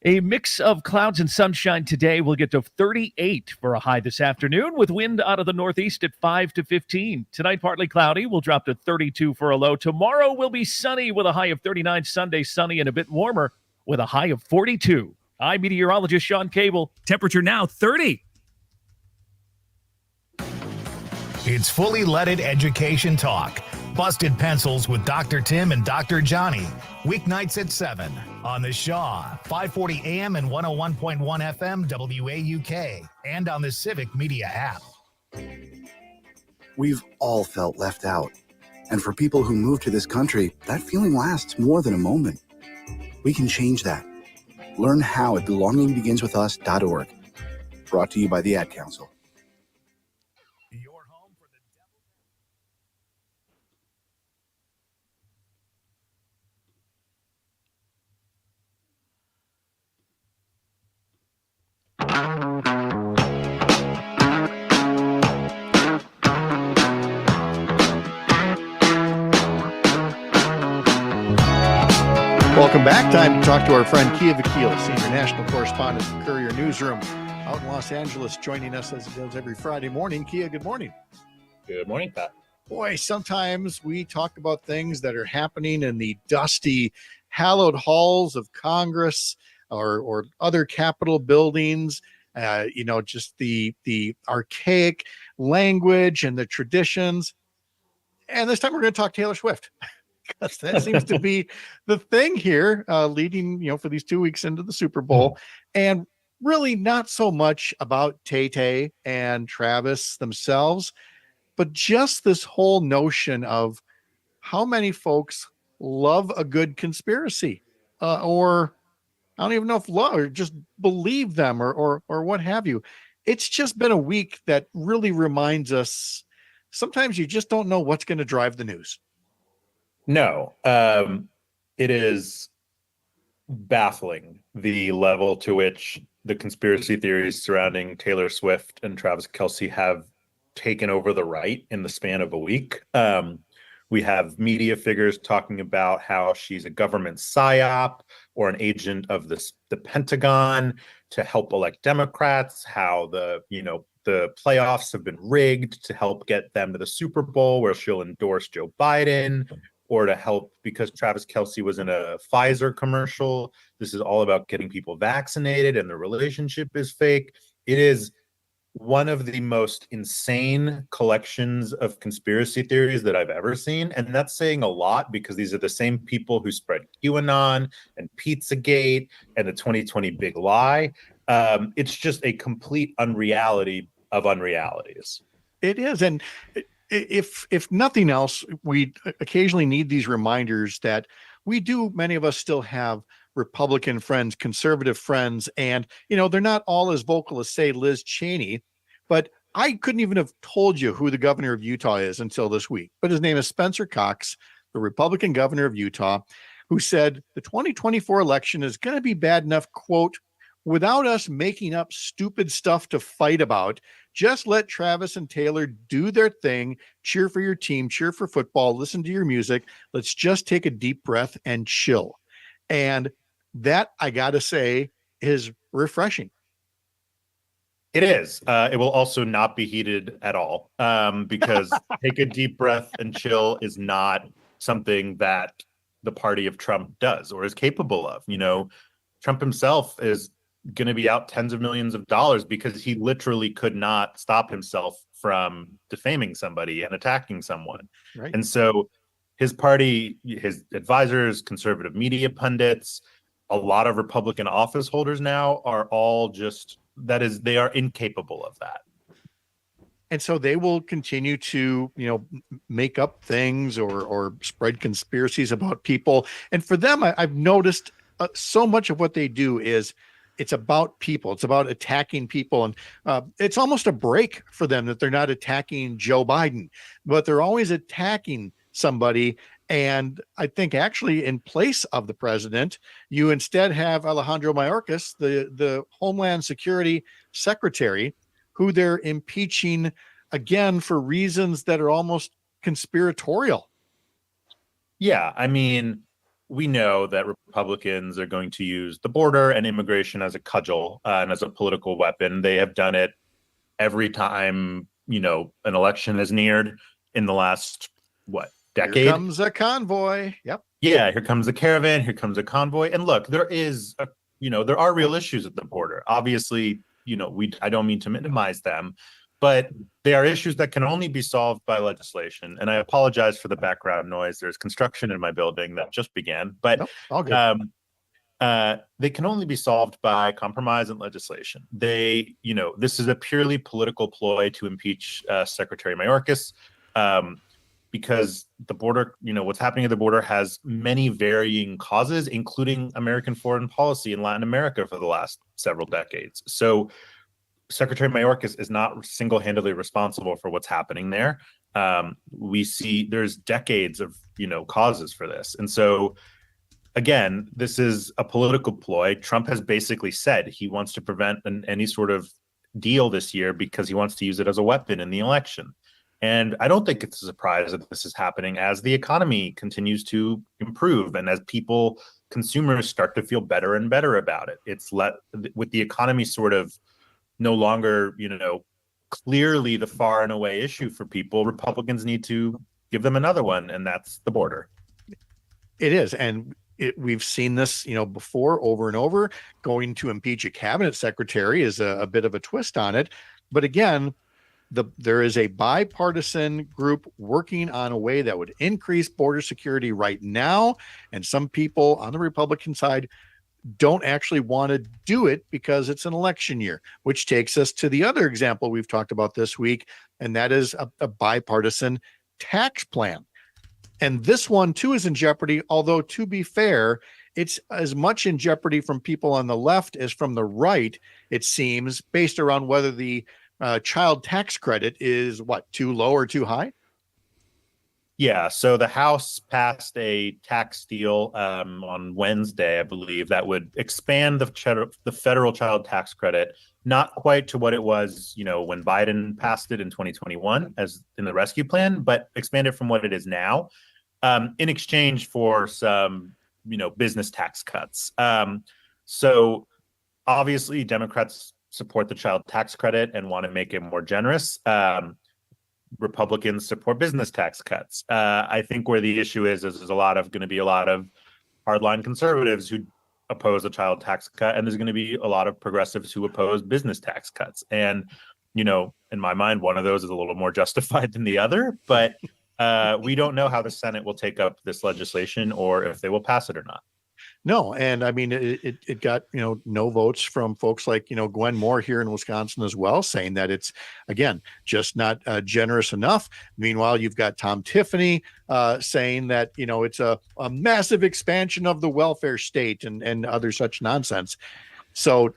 A mix of clouds and sunshine today. We'll get to 38 for a high this afternoon with wind out of the northeast at 5 to 15. Tonight, partly cloudy. We'll drop to 32 for a low. Tomorrow will be sunny with a high of 39. Sunday, sunny and a bit warmer with a high of 42. I'm meteorologist Sean Cable. Temperature now 30. It's fully leaded education talk. Busted Pencils with Dr. Tim and Dr. Johnny. Weeknights at 7 on the Shaw, 540 AM and 101.1 FM WAUK, and on the Civic Media app. We've all felt left out. And for people who move to this country, that feeling lasts more than a moment. We can change that. Learn how at belongingbeginswithus.org. Brought to you by the Ad Council. Welcome back. Time to talk to our friend Keya Vakil, senior national correspondent for Courier Newsroom, out in Los Angeles, joining us as he does every Friday morning. Keya, good morning. Good morning, Pat. Boy, sometimes we talk about things that are happening in the dusty, hallowed halls of Congress or other Capitol buildings. just the archaic language and the traditions. And this time we're going to talk Taylor Swift. Because that seems to be the thing here, leading, for these 2 weeks into the Super Bowl. And really not so much about Tay-Tay and Travis themselves, but just this whole notion of how many folks love a good conspiracy, or I don't even know if love or just believe them or what have you. It's just been a week that really reminds us sometimes you just don't know what's going to drive the news. No, it is baffling the level to which the conspiracy theories surrounding Taylor Swift and Travis Kelce have taken over the right in the span of a week. We have media figures talking about how she's a government psyop or an agent of the Pentagon to help elect Democrats, how the playoffs have been rigged to help get them to the Super Bowl where she'll endorse Joe Biden, or to help because Travis Kelce was in a Pfizer commercial. This is all about getting people vaccinated and the relationship is fake. It is one of the most insane collections of conspiracy theories that I've ever seen. And that's saying a lot because these are the same people who spread QAnon and Pizzagate and the 2020 big lie. It's just a complete unreality of unrealities. It is. And if nothing else, we occasionally need these reminders that many of us still have Republican friends, conservative friends, and, they're not all as vocal as, say, Liz Cheney, but I couldn't even have told you who the governor of Utah is until this week. But his name is Spencer Cox, the Republican governor of Utah, who said the 2024 election is going to be bad enough, quote, without us making up stupid stuff to fight about. Just let Travis and Taylor do their thing, cheer for your team, cheer for football, listen to your music. Let's just take a deep breath and chill. And that, I got to say, is refreshing. It is. It will also not be heated at all because take a deep breath and chill is not something that the party of Trump does or is capable of. Trump himself is going to be out tens of millions of dollars because he literally could not stop himself from defaming somebody and attacking someone. Right. And so his party, his advisors, conservative media pundits, a lot of Republican office holders now are all they are incapable of that. And so they will continue to, make up things or spread conspiracies about people. And for them, I've noticed so much of what they do is it's about people. It's about attacking people. And it's almost a break for them that they're not attacking Joe Biden, but they're always attacking somebody. And I think actually in place of the president, you instead have Alejandro Mayorkas, the Homeland Security Secretary, who they're impeaching again for reasons that are almost conspiratorial. Yeah, I mean, we know that Republicans are going to use the border and immigration as a cudgel and as a political weapon. They have done it every time, an election is neared in the last, decade? Here comes a convoy. Yep. Yeah, here comes a caravan, here comes a convoy. And look, there are real issues at the border. Obviously, I don't mean to minimize them, but they are issues that can only be solved by legislation. And I apologize for the background noise. There's construction in my building that just began, but all good. They can only be solved by compromise and legislation. This is a purely political ploy to impeach Secretary Mayorkas. Because the border, what's happening at the border has many varying causes, including American foreign policy in Latin America for the last several decades. So Secretary Mayorkas is not single-handedly responsible for what's happening there. We see there's decades of, causes for this. And so, again, this is a political ploy. Trump has basically said he wants to prevent any sort of deal this year because he wants to use it as a weapon in the election. And I don't think it's a surprise that this is happening as the economy continues to improve and as consumers start to feel better and better about it. With the economy sort of no longer, clearly the far and away issue for people, Republicans need to give them another one, and that's the border. It is. And we've seen this, before over and over. Going to impeach a cabinet secretary is a bit of a twist on it. But again, there is a bipartisan group working on a way that would increase border security right now. And some people on the Republican side don't actually want to do it because it's an election year, which takes us to the other example we've talked about this week. And that is a bipartisan tax plan. And this one too is in jeopardy, although to be fair, it's as much in jeopardy from people on the left as from the right, it seems, based around whether the child tax credit is too low or too high. Yeah, so the House passed a tax deal on Wednesday, I believe, that would expand the federal child tax credit, not quite to what it was, when Biden passed it in 2021 as in the rescue plan, but expand it from what it is now, in exchange for some, business tax cuts. So obviously, Democrats support the child tax credit and want to make it more generous. Republicans support business tax cuts. I think where the issue is there's going to be a lot of hardline conservatives who oppose the child tax cut, and there's going to be a lot of progressives who oppose business tax cuts. And, in my mind, one of those is a little more justified than the other, but we don't know how the Senate will take up this legislation or if they will pass it or not. No, and I mean, it got, no votes from folks like, Gwen Moore here in Wisconsin as well, saying that it's, again, just not generous enough. Meanwhile, you've got Tom Tiffany saying that, it's a massive expansion of the welfare state and other such nonsense. So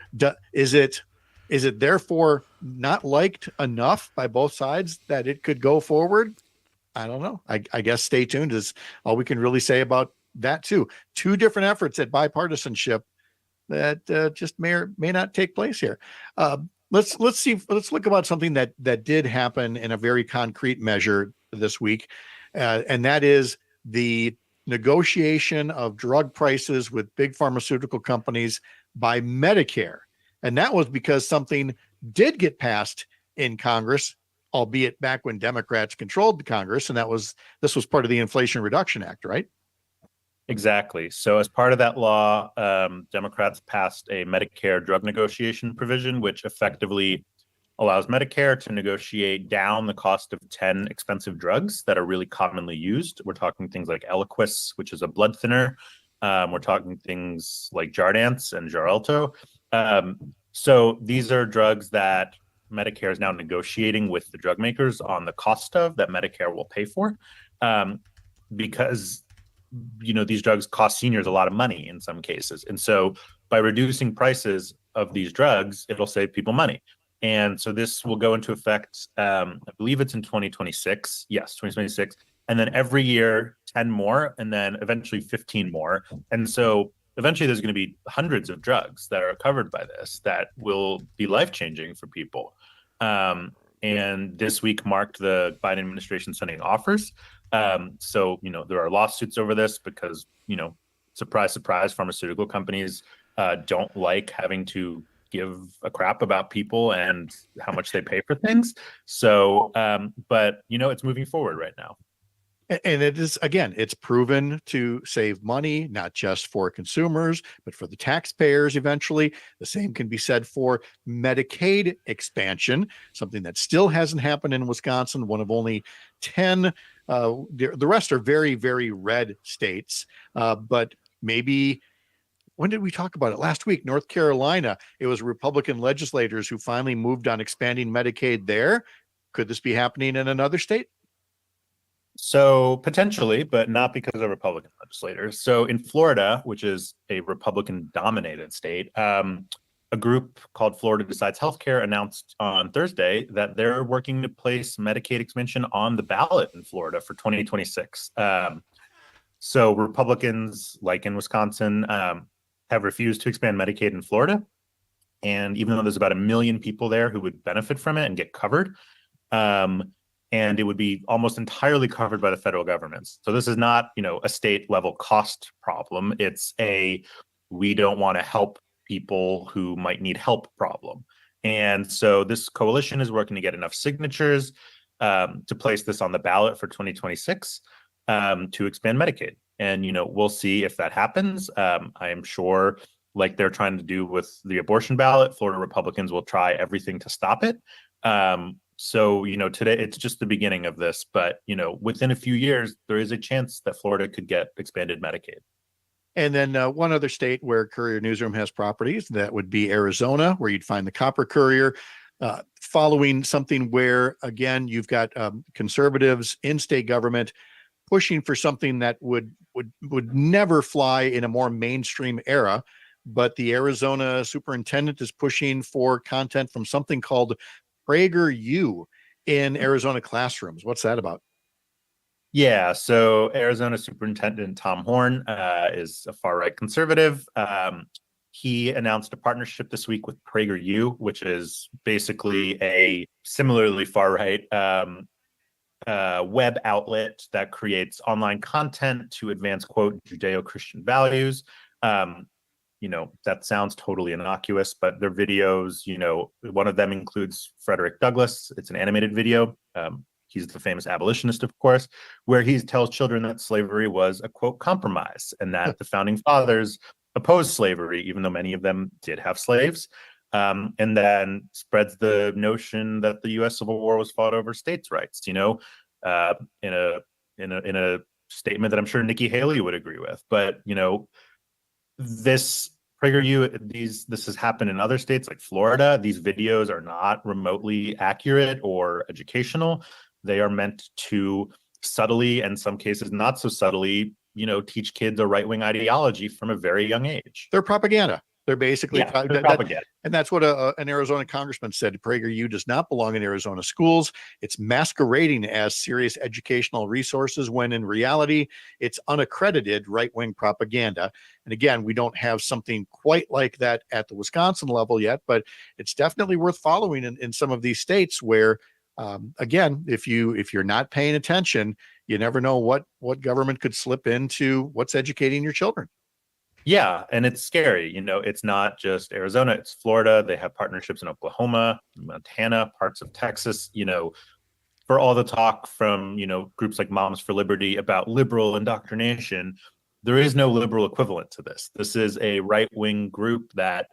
is it therefore not liked enough by both sides that it could go forward? I don't know. I guess stay tuned is all we can really say about that too. Two different efforts at bipartisanship that just may or may not take place here. Let's look about something that did happen in a very concrete measure this week, and that is the negotiation of drug prices with big pharmaceutical companies by Medicare. And that was because something did get passed in Congress, albeit back when Democrats controlled the Congress, and this was part of the Inflation Reduction Act, right? Exactly. So as part of that law, Democrats passed a Medicare drug negotiation provision, which effectively allows Medicare to negotiate down the cost of 10 expensive drugs that are really commonly used. We're talking things like Eliquis, which is a blood thinner. We're talking things like Jardiance and Xarelto. So these are drugs that Medicare is now negotiating with the drug makers on the cost of that Medicare will pay for, because these drugs cost seniors a lot of money in some cases. And so by reducing prices of these drugs, it'll save people money. And so this will go into effect, I believe it's in 2026. Yes, 2026. And then every year, 10 more, and then eventually 15 more. And so eventually there's going to be hundreds of drugs that are covered by this that will be life-changing for people. And this week marked the Biden administration sending offers. So, there are lawsuits over this because, surprise, surprise, pharmaceutical companies don't like having to give a crap about people and how much they pay for things. So, but, it's moving forward right now. And it is, again, it's proven to save money, not just for consumers, but for the taxpayers eventually. The same can be said for Medicaid expansion, something that still hasn't happened in Wisconsin, one of only 10. The rest are very, very red states. But maybe, when did we talk about it? Last week, North Carolina, it was Republican legislators who finally moved on expanding Medicaid there. Could this be happening in another state? So potentially, but not because of Republican legislators. So in Florida, which is a Republican-dominated state, a group called Florida Decides Healthcare announced on Thursday that they're working to place Medicaid expansion on the ballot in Florida for 2026. So Republicans, like in Wisconsin, have refused to expand Medicaid in Florida. And even though there's about 1 million people there who would benefit from it and get covered, and it would be almost entirely covered by the federal government. So this is not, a state level cost problem. It's we don't want to help people who might need help problem. And so this coalition is working to get enough signatures to place this on the ballot for 2026 to expand Medicaid. And, we'll see if that happens. I am sure, like they're trying to do with the abortion ballot, Florida Republicans will try everything to stop it. So, today it's just the beginning of this, but, within a few years, there is a chance that Florida could get expanded Medicaid. And then one other state where Courier Newsroom has properties, that would be Arizona, where you'd find the Copper Courier, following something where, again, you've got conservatives in state government pushing for something that would never fly in a more mainstream era. But the Arizona superintendent is pushing for content from something called PragerU in Arizona classrooms. What's that about? Yeah, so Arizona Superintendent Tom Horn is a far-right conservative. He announced a partnership this week with PragerU, which is basically a similarly far-right web outlet that creates online content to advance, quote, Judeo-Christian values. That sounds totally innocuous, but their videos, one of them includes Frederick Douglass. It's an animated video. He's the famous abolitionist, of course, where he tells children that slavery was a, quote, compromise, and that the founding fathers opposed slavery, even though many of them did have slaves, and then spreads the notion that the U.S. Civil War was fought over states' rights, in a statement that I'm sure Nikki Haley would agree with. But, this PragerU, this has happened in other states like Florida. These videos are not remotely accurate or educational. They are meant to subtly, and in some cases not so subtly, teach kids a right-wing ideology from a very young age. They're propaganda. They're basically propaganda. And that's what an Arizona congressman said. PragerU does not belong in Arizona schools. It's masquerading as serious educational resources when in reality, it's unaccredited right-wing propaganda. And again, we don't have something quite like that at the Wisconsin level yet, but it's definitely worth following in some of these states where, again, if you're not paying attention, you never know what government could slip into what's educating your children. Yeah, and it's scary. It's not just Arizona, it's Florida. They have partnerships in Oklahoma, Montana, parts of Texas, for all the talk from, groups like Moms for Liberty about liberal indoctrination. There is no liberal equivalent to this. This is a right-wing group that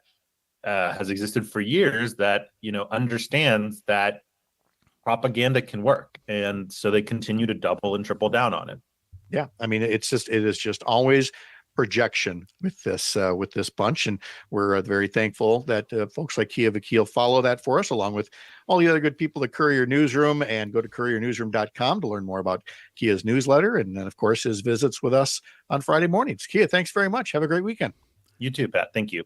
has existed for years that, understands that propaganda can work. And so they continue to double and triple down on it. Yeah, I mean, it is just always projection with this bunch, and we're very thankful that folks like Keya Vakil follow that for us, along with all the other good people at Courier Newsroom. And go to couriernewsroom.com to learn more about Keya's newsletter, and then of course his visits with us on Friday mornings. Keya, thanks very much. Have a great weekend. You too, Pat. Thank you.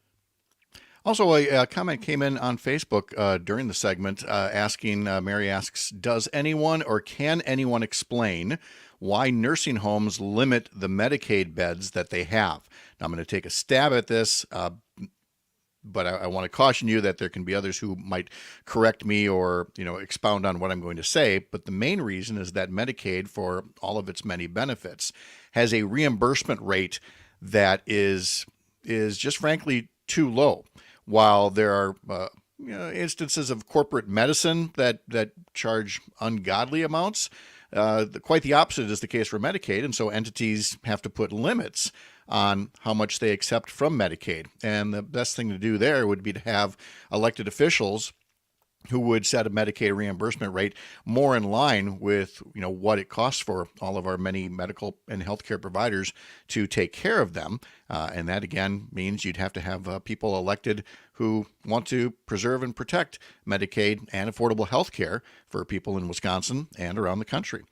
Also, a comment came in on Facebook during the segment asking, Mary asks, does anyone or can anyone explain why nursing homes limit the Medicaid beds that they have? Now, I'm going to take a stab at this, but I want to caution you that there can be others who might correct me or, expound on what I'm going to say. But the main reason is that Medicaid, for all of its many benefits, has a reimbursement rate that is just frankly too low. While there are instances of corporate medicine that charge ungodly amounts, quite the opposite is the case for Medicaid. And so entities have to put limits on how much they accept from Medicaid. And the best thing to do there would be to have elected officials who would set a Medicaid reimbursement rate more in line with, what it costs for all of our many medical and healthcare providers to take care of them. And that, again, means you'd have to have people elected who want to preserve and protect Medicaid and affordable healthcare for people in Wisconsin and around the country.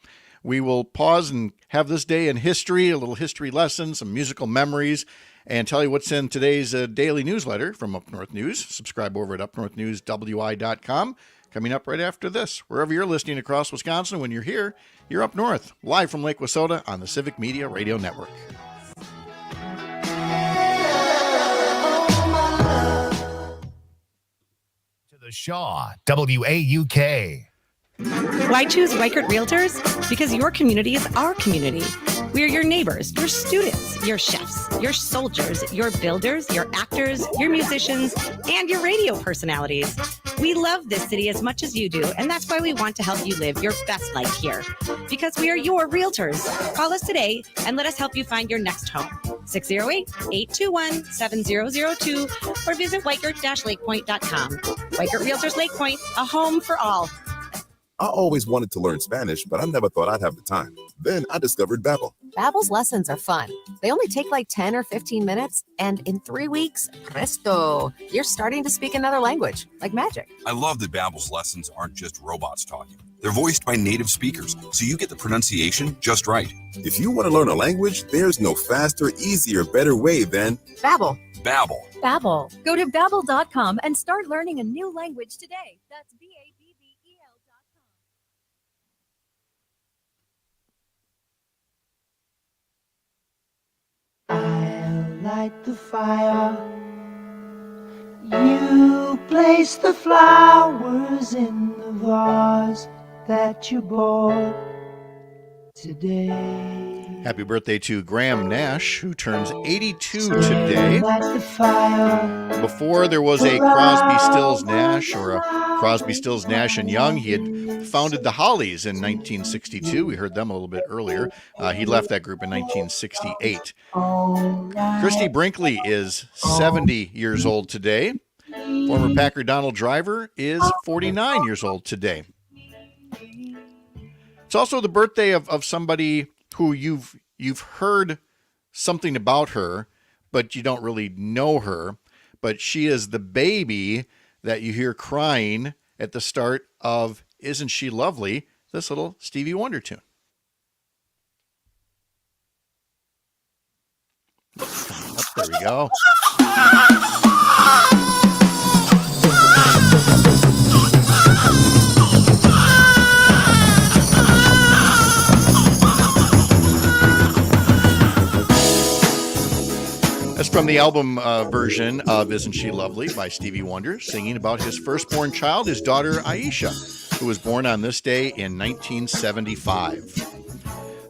We will pause and have this day in history, a little history lesson, some musical memories, and tell you what's in today's daily newsletter from Up North News. Subscribe over at upnorthnewswi.com. Coming up right after this, wherever you're listening across Wisconsin, when you're here, you're up north, live from Lake Wissota on the Civic Media Radio Network. To the Shaw, WAUK. Why choose Reichert Realtors? Because your community is our community. We're your neighbors, your students, your chefs, your soldiers, your builders, your actors, your musicians, and your radio personalities. We love this city as much as you do, and that's why we want to help you live your best life here. Because we are your realtors. Call us today and let us help you find your next home. 608-821-7002 or visit Weichert-Lakepoint.com. Weichert Realtors Lake Point, a home for all. I always wanted to learn Spanish, but I never thought I'd have the time. Then I discovered Babbel. Babbel's lessons are fun. They only take like 10 or 15 minutes, and in 3 weeks, presto, you're starting to speak another language, like magic. I love that Babbel's lessons aren't just robots talking. They're voiced by native speakers, so you get the pronunciation just right. If you want to learn a language, there's no faster, easier, better way than Babbel. Babbel. Babbel. Go to Babbel.com and start learning a new language today. That's BABBEL.com. I'll light the fire. You place the flowers in the vase that you bought today. Happy birthday to Graham Nash, who turns 82 today. Before there was a Crosby, Stills, Nash or a Crosby, Stills, Nash and Young, he had founded the Hollies in 1962. We heard them a little bit earlier. He left that group in 1968. Christy Brinkley is 70 years old today. Former Packer Donald Driver is 49 years old today. It's also the birthday of somebody who you've heard something about her, but you don't really know her. But she is the baby that you hear crying at the start of Isn't She Lovely? This little Stevie Wonder tune. There we go. That's from the album version of Isn't She Lovely by Stevie Wonder, singing about his firstborn child, his daughter Aisha, who was born on this day in 1975.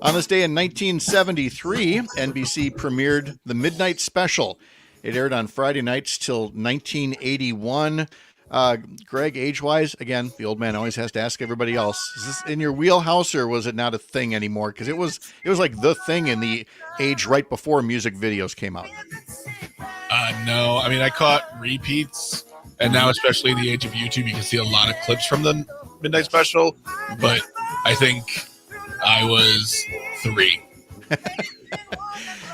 On this day in 1973, NBC premiered The Midnight Special. It aired on Friday nights till 1981. Greg, age-wise, again, the old man always has to ask everybody else, is this in your wheelhouse or was it not a thing anymore? Because it was like the thing in the age right before music videos came out. No, I mean, I caught repeats, and now especially in the age of YouTube, you can see a lot of clips from the Midnight Special, but I think I was 3.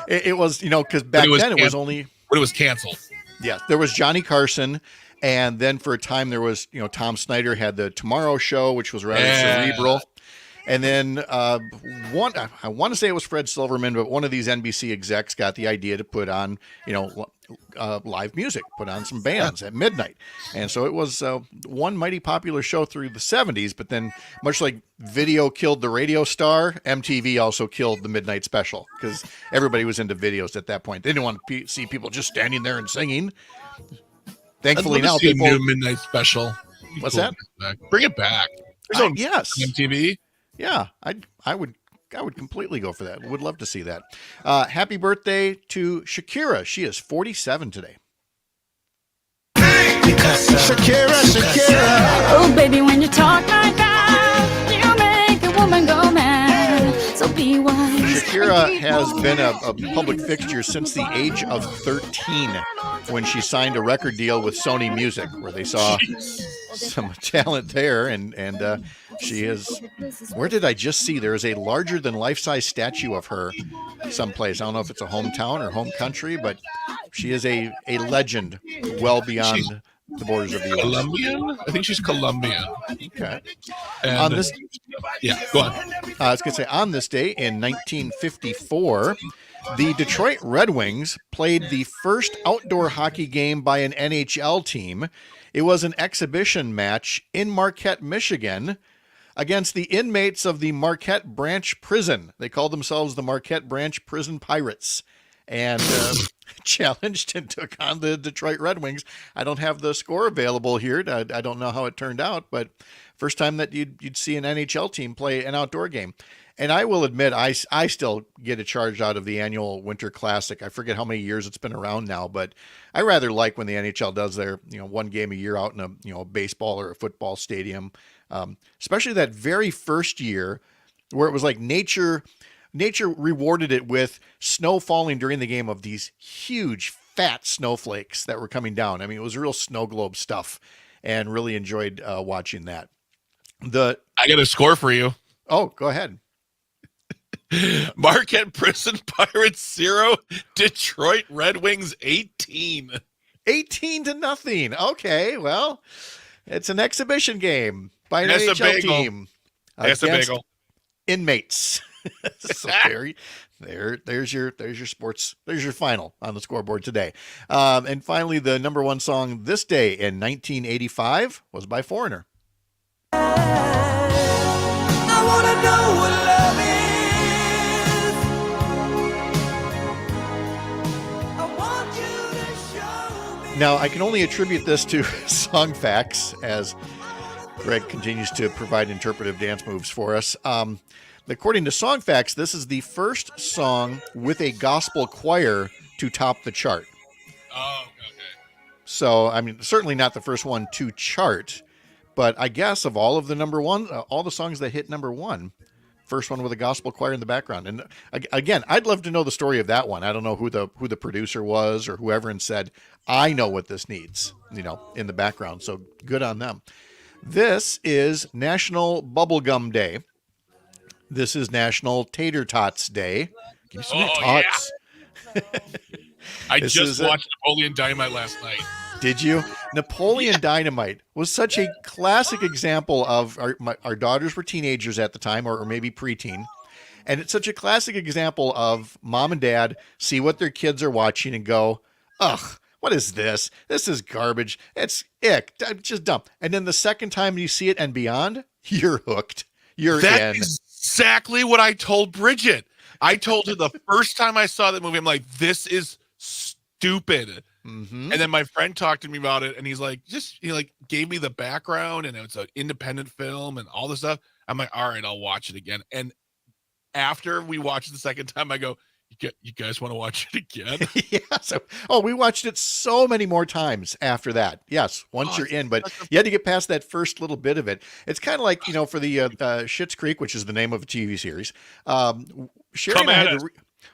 It was, because back then it was only... When it was canceled. Yeah, there was Johnny Carson, and then for a time there was, Tom Snyder had the Tomorrow Show, which was rather cerebral. And then I want to say it was Fred Silverman, but one of these NBC execs got the idea to put on, live music, put on some bands at midnight. And so it was one mighty popular show through the 70s, but then much like video killed the radio star, MTV also killed the Midnight Special because everybody was into videos at that point. They didn't want to see people just standing there and singing. Thankfully now people... new Midnight Special. What's that? Bring it back. There's no yes. MTV. Yeah, I would completely go for that. Would love to see that. Happy birthday to Shakira. She is 47 today. Shakira. Oh, baby, when you talk like that, you make a woman go mad. So be wise. Shakira has been a public fixture since the age of 13 when she signed a record deal with Sony Music, where they saw some talent there, and she is... Where did I just see? There is a larger than life-size statue of her someplace. I don't know if it's a hometown or home country, but she is a legend well beyond the borders of the U.S. Colombian? I think she's Colombian. Okay. And on this, go on. I was going to say, on this day in 1954, the Detroit Red Wings played the first outdoor hockey game by an NHL team. It was an exhibition match in Marquette, Michigan, against the inmates of the Marquette Branch Prison. They called themselves the Marquette Branch Prison Pirates. and challenged and took on the Detroit Red Wings. I don't have the score available here. I don't know how it turned out, but first time that you'd see an NHL team play an outdoor game. And I will admit, I still get a charge out of the annual Winter Classic. I forget how many years it's been around now, but I rather like when the NHL does their, one game a year out in a baseball or a football stadium. Especially that very first year where it was like nature rewarded it with snow falling during the game of these huge fat snowflakes that were coming down. I mean, it was real snow globe stuff, and really enjoyed watching that. I got a score for you. Oh, go ahead. Marquette Prison Pirates 0, Detroit Red Wings 18. 18-0. Okay, well, it's an exhibition game by an NHL team against inmates. So there's your sports. There's your final on the scoreboard today. And finally, the number one song this day in 1985 was by Foreigner. I wanna know what love is. Now, I can only attribute this to song facts, as Greg continues to provide interpretive dance moves for us. According to song facts, this is the first song with a gospel choir to top the chart. Oh, okay. So, I mean, certainly not the first one to chart, but I guess of all of the number one, all the songs that hit number one, first one with a gospel choir in the background. And again, I'd love to know the story of that one. I don't know who the producer was or whoever, and said, I know what this needs, in the background. So good on them. This is National Bubblegum Day. This is National Tater Tots Day. Give me some tots. Yeah. I just watched Napoleon Dynamite last night. Did you? Napoleon Dynamite was such a classic example of our daughters were teenagers at the time, or maybe preteen. And it's such a classic example of mom and dad see what their kids are watching and go, ugh, what is this? This is garbage. It's ick. Just dumb. And then the second time you see it and beyond, you're hooked. You're in. That's exactly what I told Bridget. I told her the first time I saw that movie, I'm like, this is stupid. Mm-hmm. And then my friend talked to me about it, and he's like, he gave me the background, and it's an independent film and all this stuff. I'm like, all right, I'll watch it again. And after we watched it the second time, I go, you guys want to watch it again? Yeah. So, we watched it so many more times after that. Yes, once you're in, but you had to get past that first little bit of it. It's kind of like, for the Schitt's Creek, which is the name of a TV series. Sherry and I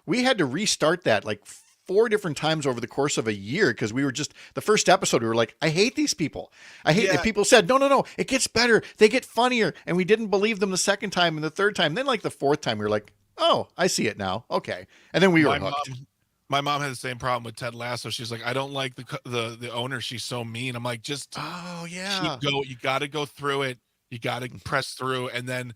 we had to restart that like 4 different times over the course of a year, because we were just, the first episode, we were like, I hate these people. I hate that people said, no, it gets better. They get funnier. And we didn't believe them the second time and the third time. Then like the fourth time, we were like, oh, I see it now. Okay. And then we were hooked. My mom had the same problem with Ted Lasso. She's like, I don't like the owner. She's so mean. I'm like, you got to go through it. You got to press through. And then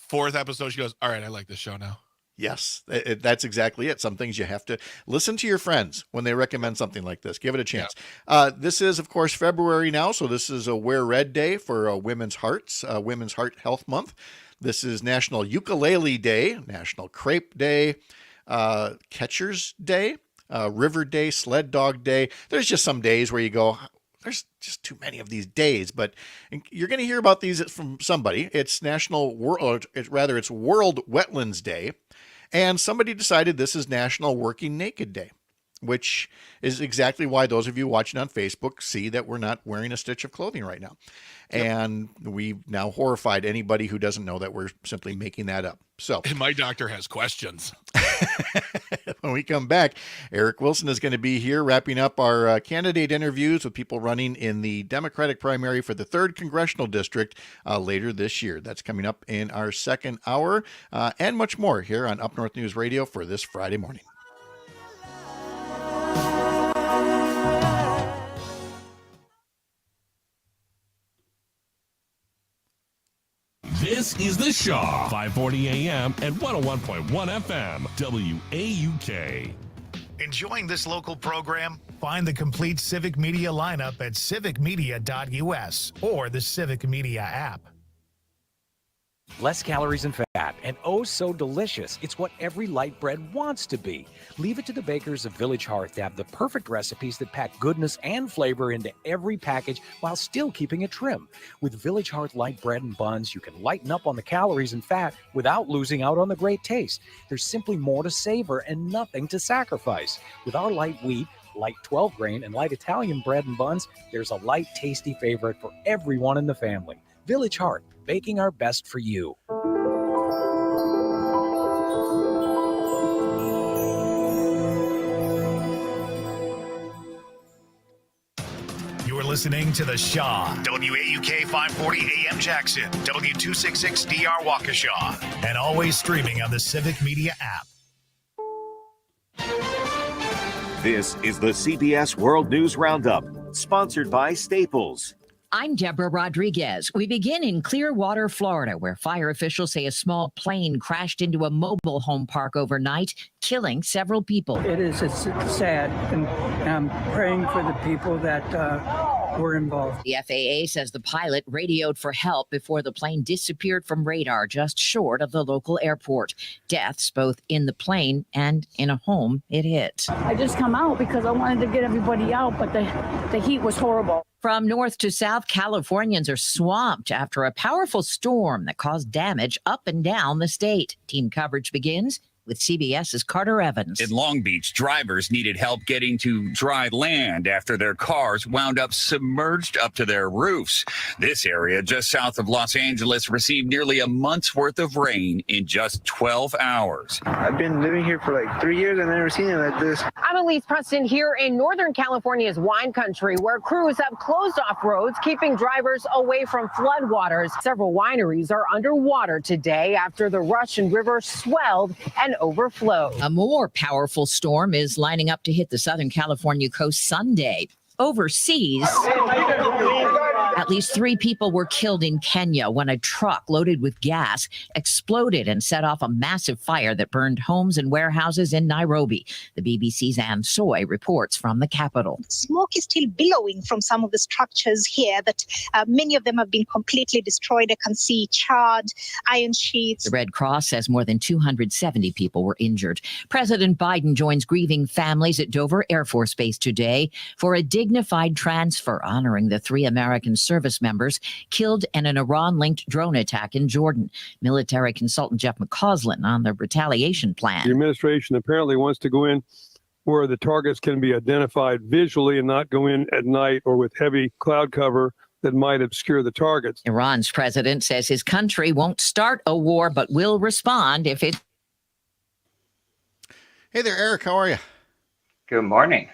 4th episode, she goes, all right, I like this show now. Yes, that's exactly it. Some things you have to listen to your friends when they recommend something like this. Give it a chance. Yeah. This is, of course, February now. So this is a Wear Red Day for Women's Hearts, Women's Heart Health Month. This is National Ukulele Day, National Crepe Day, Catcher's Day, River Day, Sled Dog Day. There's just some days where you go, there's just too many of these days, but you're going to hear about these from somebody. It's it's World Wetlands Day. And somebody decided this is National Working Naked Day, which is exactly why those of you watching on Facebook see that we're not wearing a stitch of clothing right now. Yep. And we've now horrified anybody who doesn't know that we're simply making that up. So, and my doctor has questions. When we come back, Eric Wilson is going to be here wrapping up our candidate interviews with people running in the Democratic primary for the 3rd Congressional District later this year. That's coming up in our second hour, and much more here on Up North News Radio for this Friday morning. This is The Shaw, 540 AM and 101.1 FM, WAUK. Enjoying this local program? Find the complete Civic Media lineup at civicmedia.us or the Civic Media app. Less calories and fat, and oh so delicious. It's what every light bread wants to be. Leave it to the bakers of Village Hearth to have the perfect recipes that pack goodness and flavor into every package while still keeping it trim. With Village Hearth light bread and buns, you can lighten up on the calories and fat without losing out on the great taste. There's simply more to savor and nothing to sacrifice. With our light wheat, light 12 grain, and light Italian bread and buns, there's a light, tasty favorite for everyone in the family. Village Hearth, baking our best for you. You're listening to The Shaw, WAUK 540 AM Jackson, W266DR Waukesha, and always streaming on the Civic Media app. This is the CBS World News Roundup, sponsored by Staples. I'm Deborah Rodriguez. We begin in Clearwater, Florida, where fire officials say a small plane crashed into a mobile home park overnight, killing several people. It's sad, and I'm praying for the people that were involved. The FAA says the pilot radioed for help before the plane disappeared from radar just short of the local airport. Deaths both in the plane and in a home it hit. I just come out because I wanted to get everybody out, but the heat was horrible. From north to south, Californians are swamped after a powerful storm that caused damage up and down the state. Team coverage begins with CBS's Carter Evans. In Long Beach, drivers needed help getting to dry land after their cars wound up submerged up to their roofs. This area just south of Los Angeles received nearly a month's worth of rain in just 12 hours. I've been living here for like 3 years. I've never seen it like this. I'm Elise Preston here in Northern California's wine country, where crews have closed off roads, keeping drivers away from floodwaters. Several wineries are underwater today after the Russian River swelled and overflowed. A more powerful storm is lining up to hit the Southern California coast Sunday. Overseas, at least 3 people were killed in Kenya when a truck loaded with gas exploded and set off a massive fire that burned homes and warehouses in Nairobi. The BBC's Ann Soy reports from the capital. Smoke is still billowing from some of the structures here that many of them have been completely destroyed. I can see charred iron sheets. The Red Cross says more than 270 people were injured. President Biden joins grieving families at Dover Air Force Base today for a dignified transfer honoring the 3 American service members killed in an Iran-linked drone attack in Jordan. Military consultant Jeff McCausland on the retaliation plan. The administration apparently wants to go in where the targets can be identified visually and not go in at night or with heavy cloud cover that might obscure the targets. Iran's president says his country won't start a war but will respond if it... Hey there, Eric. How are you? Good morning.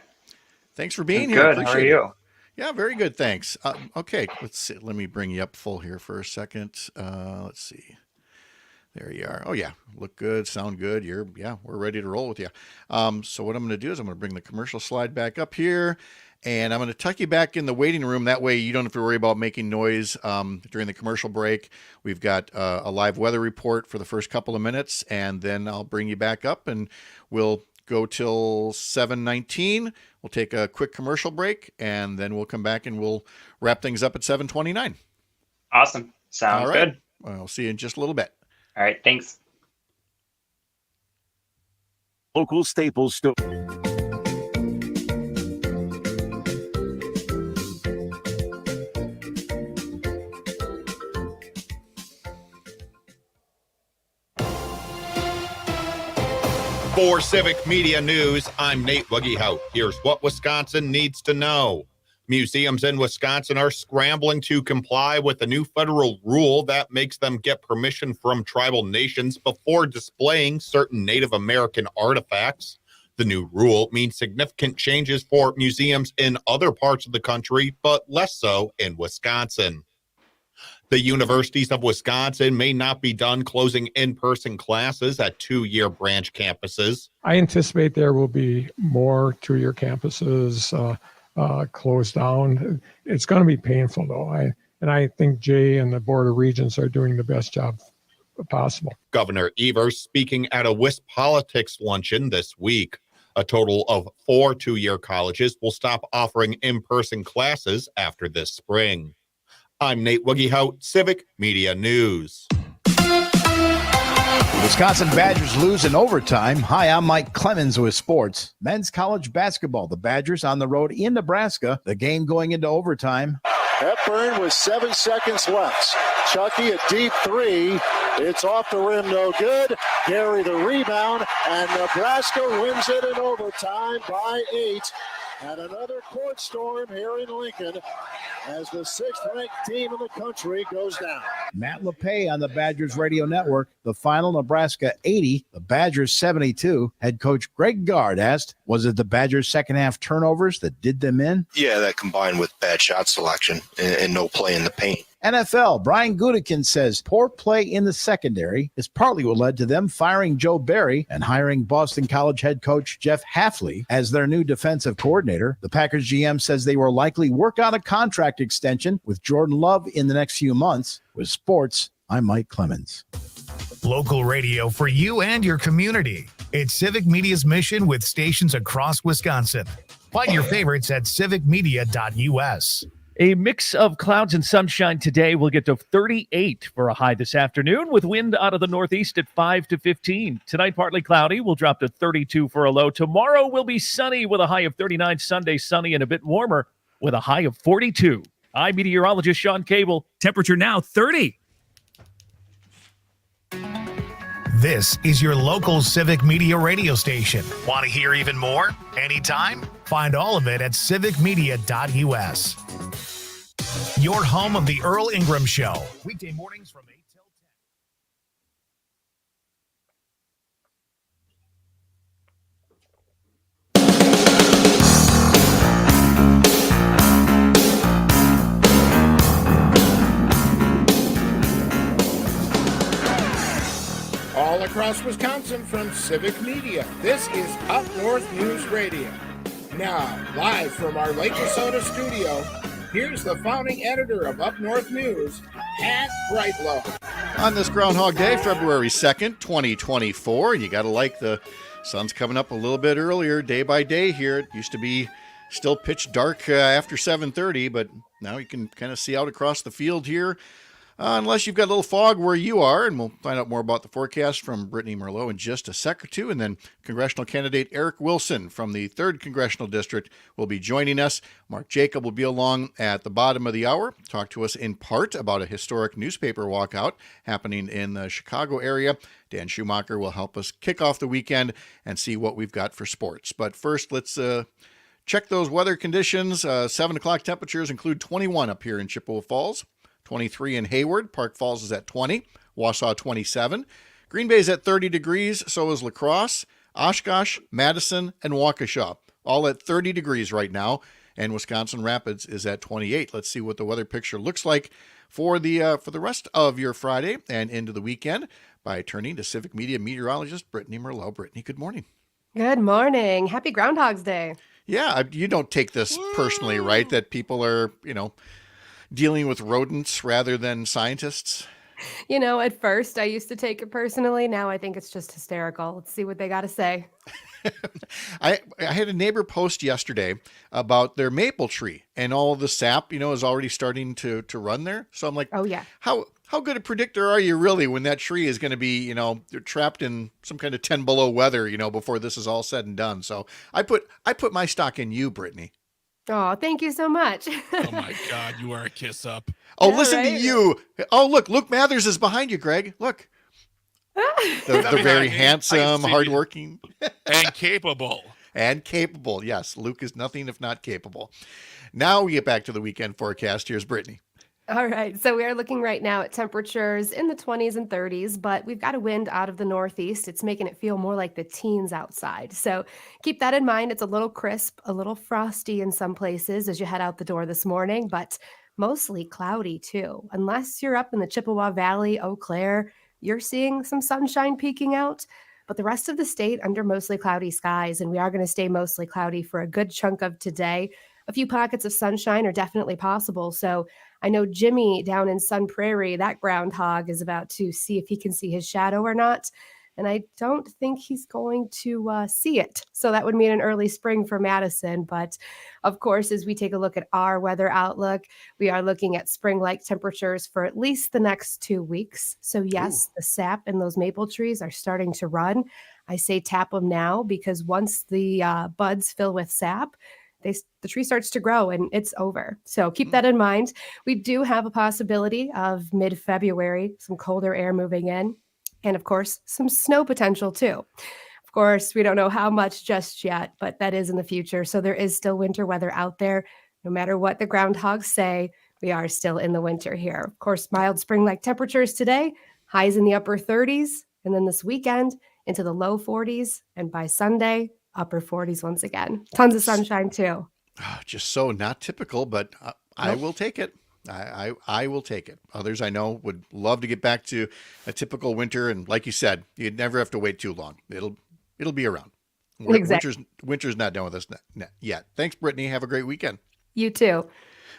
Thanks for being here. Good. How are you? Yeah, very good. Thanks. Okay, let's see. Let me bring you up full here for a second. Let's see. There you are. Oh yeah, look good, sound good. We're ready to roll with you. So what I'm going to do is I'm going to bring the commercial slide back up here, and I'm going to tuck you back in the waiting room. That way you don't have to worry about making noise during the commercial break. We've got a live weather report for the first couple of minutes, and then I'll bring you back up, and we'll go till 7:19. We'll take a quick commercial break, and then we'll come back and we'll wrap things up at 7:29. Awesome. Sounds good. I'll see you in just a little bit. All right. Thanks. Local Staples store. For Civic Media News, I'm Nate Wuggyhout. Here's what Wisconsin needs to know. Museums in Wisconsin are scrambling to comply with a new federal rule that makes them get permission from tribal nations before displaying certain Native American artifacts. The new rule means significant changes for museums in other parts of the country, but less so in Wisconsin. The universities of Wisconsin may not be done closing in-person classes at 2-year branch campuses. I anticipate there will be more 2-year campuses closed down. It's going to be painful, though. I think Jay and the Board of Regents are doing the best job possible. Governor Evers speaking at a WISP Politics luncheon this week. A total of 4 2-year colleges will stop offering in-person classes after this spring. I'm Nate Wuggyhout, Civic Media News. Wisconsin Badgers lose in overtime. Hi, I'm Mike Clemens with sports. Men's college basketball. The Badgers on the road in Nebraska. The game going into overtime. Hepburn with 7 seconds left. Chucky a deep three. It's off the rim, no good. Gary the rebound, and Nebraska wins it in overtime by 8. And another court storm here in Lincoln as the 6th-ranked team in the country goes down. Matt LePay on the Badgers radio network. The final, Nebraska 80, the Badgers 72. Head coach Greg Gard asked, was it the Badgers' second half turnovers that did them in? Yeah, that combined with bad shot selection and no play in the paint. NFL, Brian Gutekunst says poor play in the secondary is partly what led to them firing Joe Barry and hiring Boston College head coach Jeff Hafley as their new defensive coordinator. The Packers GM says they will likely work out a contract extension with Jordan Love in the next few months. With sports, I'm Mike Clemens. Local radio for you and your community. It's Civic Media's mission with stations across Wisconsin. Find your favorites at civicmedia.us. A mix of clouds and sunshine today. We'll get to 38 for a high this afternoon with wind out of the northeast at 5 to 15. Tonight, partly cloudy. We'll drop to 32 for a low. Tomorrow will be sunny with a high of 39. Sunday, sunny and a bit warmer with a high of 42. I'm meteorologist Sean Cable. Temperature now 30. This is your local Civic Media radio station. Want to hear even more? Anytime? Find all of it at civicmedia.us. Your home of the Earl Ingram Show. Weekday mornings from 8 till 10. All across Wisconsin from Civic Media, this is Up North News Radio. Now, live from our Lake Minnesota studio, here's the founding editor of Up North News, Pat Kreitlow. On this Groundhog Day, February 2nd, 2024, and you got to like the sun's coming up a little bit earlier, day by day here. It used to be still pitch dark after 7:30, but now you can kind of see out across the field here. Unless you've got a little fog where you are, and we'll find out more about the forecast from Brittany Merlot in just a sec or two. And then congressional candidate Eric Wilson from the 3rd Congressional District will be joining us. Mark Jacob will be along at the bottom of the hour, talk to us in part about a historic newspaper walkout happening in the Chicago area. Dan Schumacher will help us kick off the weekend and see what we've got for sports. But first, let's check those weather conditions. 7 o'clock temperatures include 21 up here in Chippewa Falls. 23 in Hayward. Park Falls is at 20. Wausau 27. Green Bay's at 30 degrees. So is La Crosse, Oshkosh, Madison, and Waukesha. All at 30 degrees right now. And Wisconsin Rapids is at 28. Let's see what the weather picture looks like for the rest of your Friday and into the weekend by turning to Civic Media meteorologist Brittany Merlot. Brittany, good morning. Good morning. Happy Groundhog's Day. Yeah, you don't take this personally, right? That people are, dealing with rodents rather than scientists? At first I used to take it personally. Now I think it's just hysterical. Let's see what they got to say. I had a neighbor post yesterday about their maple tree and all the sap, is already starting to run there. So I'm like, oh yeah. How good a predictor are you really when that tree is going to be, trapped in some kind of 10 below weather, before this is all said and done. So I put my stock in you, Brittany. Oh, thank you so much. Oh my God, you are a kiss up. Oh, yeah, listen to you. Oh, look, Luke Mathers is behind you, Greg. Look. The very handsome, hardworking. And capable. And capable, yes. Luke is nothing if not capable. Now we get back to the weekend forecast. Here's Brittany. All right. So we are looking right now at temperatures in the 20s and 30s, but we've got a wind out of the northeast. It's making it feel more like the teens outside. So keep that in mind. It's a little crisp, a little frosty in some places as you head out the door this morning, but mostly cloudy too. Unless you're up in the Chippewa Valley, Eau Claire, you're seeing some sunshine peeking out. But the rest of the state under mostly cloudy skies, and we are going to stay mostly cloudy for a good chunk of today. A few pockets of sunshine are definitely possible. So I know Jimmy down in Sun Prairie, that groundhog is about to see if he can see his shadow or not. and I don't think he's going to see it. So that would mean an early spring for Madison. But of course, as we take a look at our weather outlook, we are looking at spring-like temperatures for at least the next 2 weeks. So yes, the sap in those maple trees are starting to run. I say tap them now because once the buds fill with sap, the tree starts to grow and it's over. So keep that in mind. We do have a possibility of mid-February, some colder air moving in, and of course, some snow potential too. Of course, we don't know how much just yet, but that is in the future. So there is still winter weather out there. No matter what the groundhogs say, we are still in the winter here. Of course, mild spring-like temperatures today, highs in the upper 30s, and then this weekend into the low 40s, and by Sunday, upper 40s once again. Tons of sunshine too. Just so not typical, but I will take it. I will take it. Others I know would love to get back to a typical winter, and like you said, you'd never have to wait too long. It'll be around. Exactly. Winter's not done with us yet. Thanks, Brittany. Have a great weekend. You too.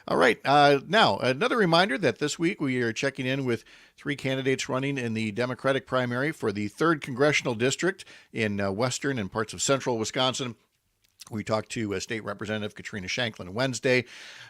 All right. Now, another reminder that this week we are checking in with 3 candidates running in the Democratic primary for the 3rd Congressional District in western and parts of central Wisconsin. We talked to State Representative Katrina Shanklin Wednesday,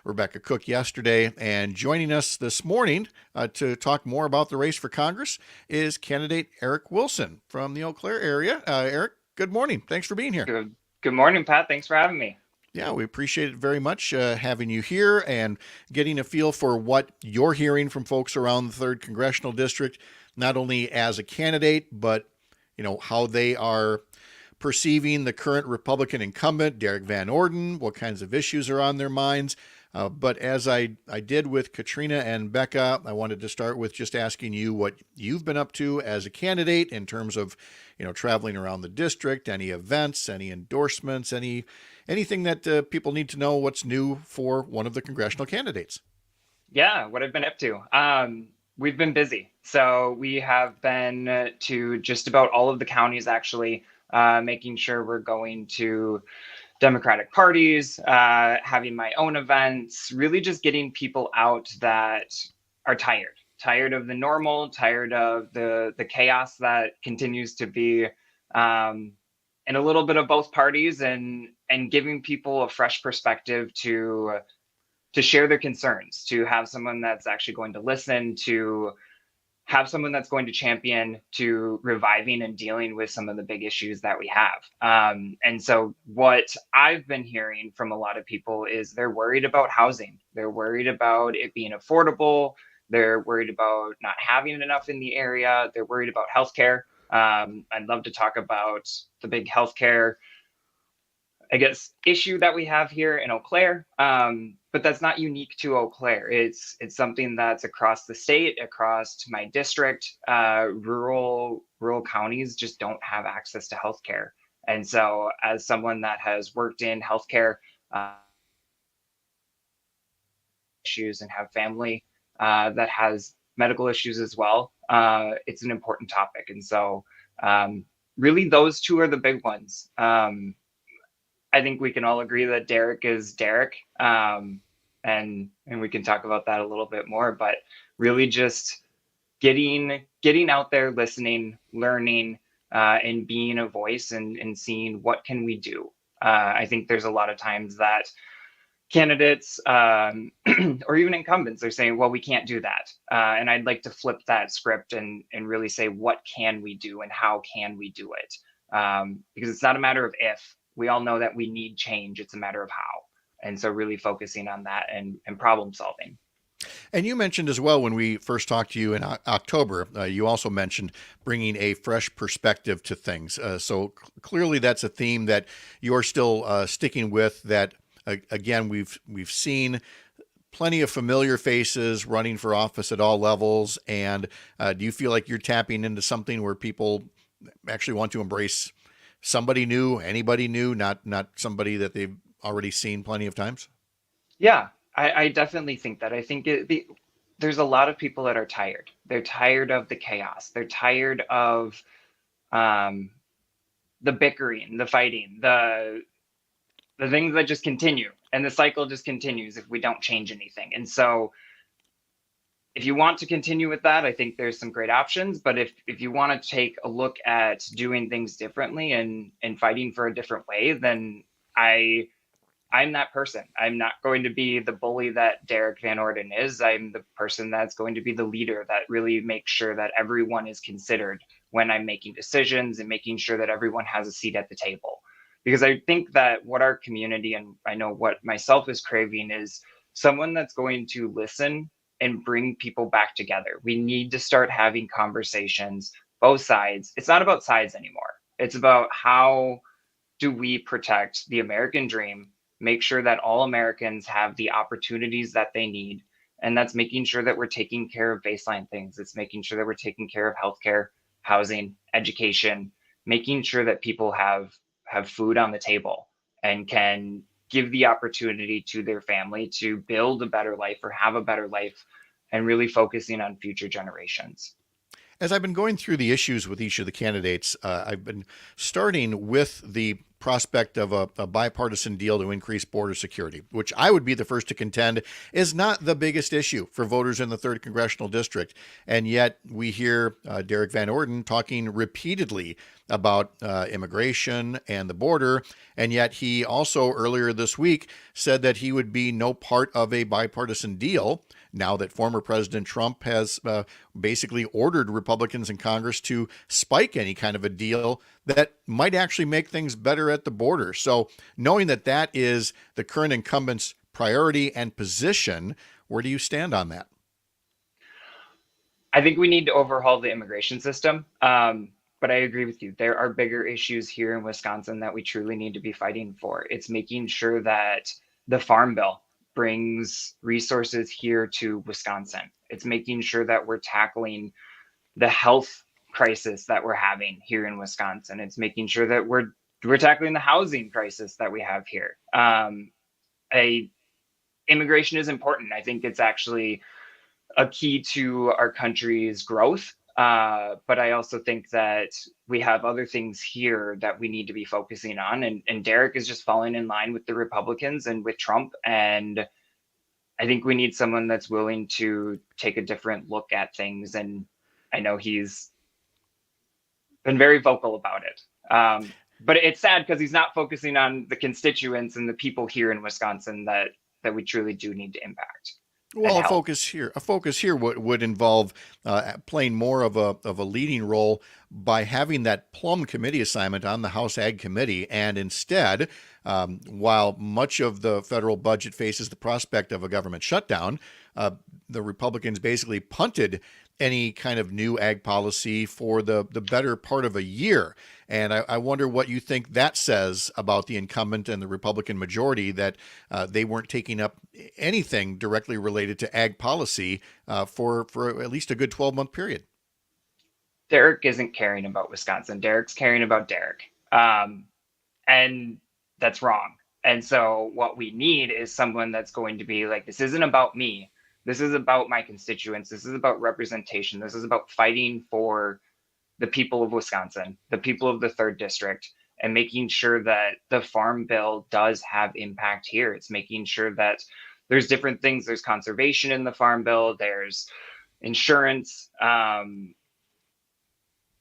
Rebecca Cook yesterday, and joining us this morning to talk more about the race for Congress is candidate Eric Wilson from the Eau Claire area. Eric, good morning. Thanks for being here. Good morning, Pat. Thanks for having me. Yeah, we appreciate it very much having you here and getting a feel for what you're hearing from folks around the 3rd Congressional District, not only as a candidate, but how they are perceiving the current Republican incumbent, Derek Van Orden, what kinds of issues are on their minds. But as I did with Katrina and Becca, I wanted to start with just asking you what you've been up to as a candidate in terms of, traveling around the district, any events, any endorsements, anything that people need to know what's new for one of the congressional candidates. Yeah, what I've been up to. We've been busy. So we have been to just about all of the counties, actually, making sure we're going to Democratic parties, having my own events, really just getting people out that are tired of the normal, tired of the chaos that continues to be in a little bit of both parties, and giving people a fresh perspective to share their concerns, to have someone that's actually going to listen, to have someone that's going to champion to reviving and dealing with some of the big issues that we have. And so what I've been hearing from a lot of people is they're worried about housing. They're worried about it being affordable. They're worried about not having enough in the area. They're worried about healthcare. I'd love to talk about the big healthcare, issue that we have here in Eau Claire. But that's not unique to Eau Claire. It's something that's across the state, across my district. Rural counties just don't have access to healthcare. And so as someone that has worked in healthcare issues and have family that has medical issues as well, it's an important topic. And so really those two are the big ones. I think we can all agree that Derek is Derek. And we can talk about that a little bit more, but really just getting out there, listening, learning, and being a voice and seeing what can we do. I think there's a lot of times that candidates or even incumbents are saying, well, we can't do that. And I'd like to flip that script and really say, what can we do and how can we do it? Because it's not a matter of if. We all know that we need change. It's a matter of how. And so really focusing on that and problem solving. And you mentioned as well when we first talked to you in October, you also mentioned bringing a fresh perspective to things. So clearly that's a theme that you're still sticking with, that, again, we've seen plenty of familiar faces running for office at all levels. And do you feel like you're tapping into something where people actually want to embrace somebody new, anybody new, not somebody that they've already seen plenty of times? Yeah, I definitely think that. I think there's a lot of people that are tired. They're tired of the chaos. They're tired of the bickering, the fighting, the things that just continue. And the cycle just continues if we don't change anything. And so if you want to continue with that, I think there's some great options. But if you want to take a look at doing things differently and fighting for a different way, then I'm that person. I'm not going to be the bully that Derek Van Orden is. I'm the person that's going to be the leader that really makes sure that everyone is considered when I'm making decisions and making sure that everyone has a seat at the table. Because I think that what our community, and I know what myself is craving, is someone that's going to listen and bring people back together. We need to start having conversations, both sides. It's not about sides anymore. It's about how do we protect the American dream, make sure that all Americans have the opportunities that they need. And that's making sure that we're taking care of baseline things. It's making sure that we're taking care of healthcare, housing, education, making sure that people have food on the table and can give the opportunity to their family to build a better life or have a better life, and really focusing on future generations. As I've been going through the issues with each of the candidates, I've been starting with the prospect of a bipartisan deal to increase border security, which I would be the first to contend is not the biggest issue for voters in the 3rd Congressional District. And yet we hear Derek Van Orden talking repeatedly about immigration and the border. And yet he also earlier this week said that he would be no part of a bipartisan deal now that former President Trump has basically ordered Republicans in Congress to spike any kind of a deal that might actually make things better at the border. So knowing that that is the current incumbent's priority and position, where do you stand on that? I think we need to overhaul the immigration system. But I agree with you. There are bigger issues here in Wisconsin that we truly need to be fighting for. It's making sure that the Farm Bill brings resources here to Wisconsin. It's making sure that we're tackling the health crisis that we're having here in Wisconsin. It's making sure that we're tackling the housing crisis that we have here. Immigration is important. I think it's actually a key to our country's growth. But I also think that we have other things here that we need to be focusing on. And Derek is just falling in line with the Republicans and with Trump. And I think we need someone that's willing to take a different look at things. And I know he's been very vocal about it. But it's sad because he's not focusing on the constituents and the people here in Wisconsin that we truly do need to impact. Well, a focus here would involve playing more of a leading role by having that plum committee assignment on the House Ag Committee, and instead, while much of the federal budget faces the prospect of a government shutdown, the Republicans basically punted any kind of new ag policy for the better part of a year. And I wonder what you think that says about the incumbent and the Republican majority, that they weren't taking up anything directly related to ag policy for at least a good 12-month period. Derek isn't caring about Wisconsin. Derek's caring about Derek. And that's wrong. And so what we need is someone that's going to be like, this isn't about me. This is about my constituents. This is about representation. This is about fighting for the people of Wisconsin, the people of the 3rd District, and making sure that the Farm Bill does have impact here. It's making sure that there's different things. There's conservation in the Farm Bill. There's insurance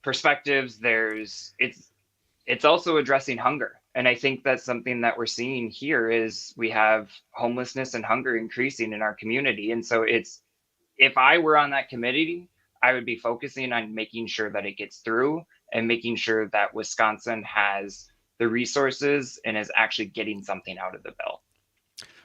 perspectives. It's also addressing hunger. And I think that's something that we're seeing here is we have homelessness and hunger increasing in our community. And so if I were on that committee, I would be focusing on making sure that it gets through and making sure that Wisconsin has the resources and is actually getting something out of the bill.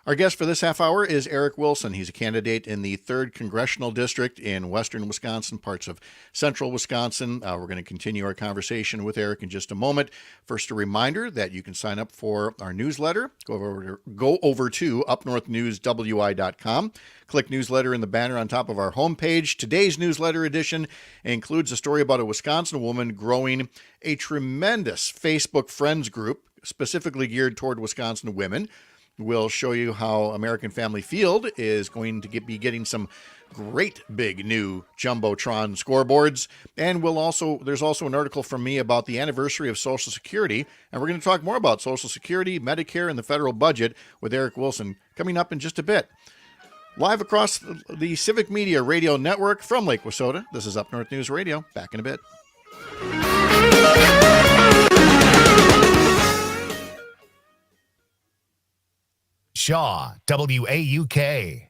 Our guest for this half hour is Eric Wilson. He's a candidate in the 3rd Congressional District in western Wisconsin, parts of central Wisconsin. We're going to continue our conversation with Eric in just a moment. First, a reminder that you can sign up for our newsletter. Go over to UpNorthNewsWI.com. Click newsletter in the banner on top of our homepage. Today's newsletter edition includes a story about a Wisconsin woman growing a tremendous Facebook friends group specifically geared toward Wisconsin women. We'll show you how American Family Field is going to be getting some great big new Jumbotron scoreboards. And there's also an article from me about the anniversary of Social Security. And we're going to talk more about Social Security, Medicare, and the federal budget with Eric Wilson coming up in just a bit. Live across the Civic Media Radio Network from Lake Wissota, this is Up North News Radio. Back in a bit. Shaw, WAUK.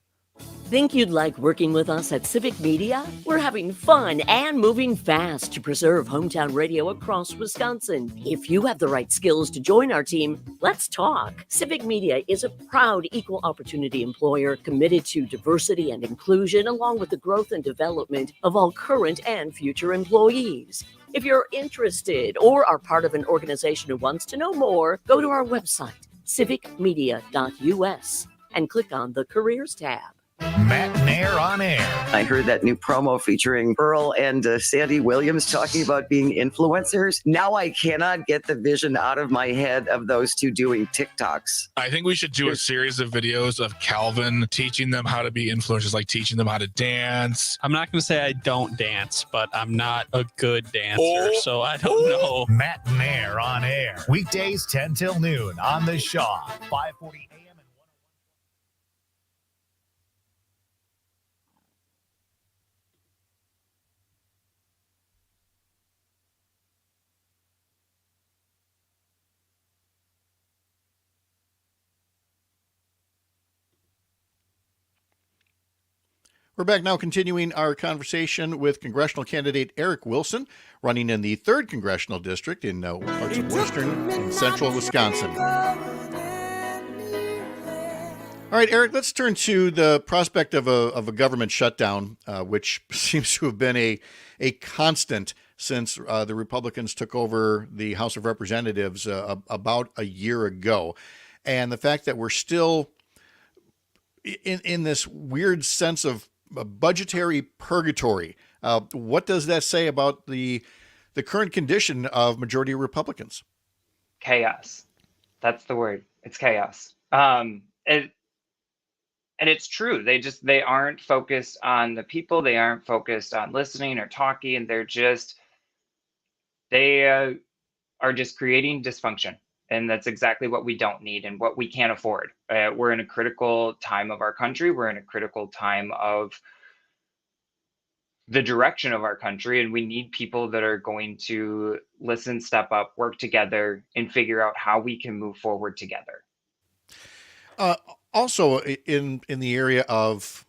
Think you'd like working with us at Civic Media? We're having fun and moving fast to preserve hometown radio across Wisconsin. If you have the right skills to join our team, let's talk. Civic Media is a proud equal opportunity employer committed to diversity and inclusion, along with the growth and development of all current and future employees. If you're interested or are part of an organization who wants to know more, go to our website, civicmedia.us, and click on the Careers tab. Matt Nair on air. I heard that new promo featuring Earl and Sandy Williams talking about being influencers. Now I cannot get the vision out of my head of those two doing TikToks. I think we should do a series of videos of Calvin teaching them how to be influencers, like teaching them how to dance. I'm not going to say I don't dance, but I'm not a good dancer, so I don't know. Matt Nair on air. Weekdays 10 till noon on the Shaw, 540 AM. We're back now, continuing our conversation with congressional candidate Eric Wilson, running in the 3rd Congressional District in parts of western and central Wisconsin. All right, Eric, let's turn to the prospect of a government shutdown, which seems to have been a constant since the Republicans took over the House of Representatives about a year ago. And the fact that we're still in this weird sense of budgetary purgatory. What does that say about the current condition of majority Republicans? Chaos. That's the word. It's chaos. And it's true. They aren't focused on the people. They aren't focused on listening or talking. And they are just creating dysfunction. And that's exactly what we don't need and what we can't afford. We're in a critical time of our country. We're in a critical time of the direction of our country. And we need people that are going to listen, step up, work together, and figure out how we can move forward together. Also, in the area of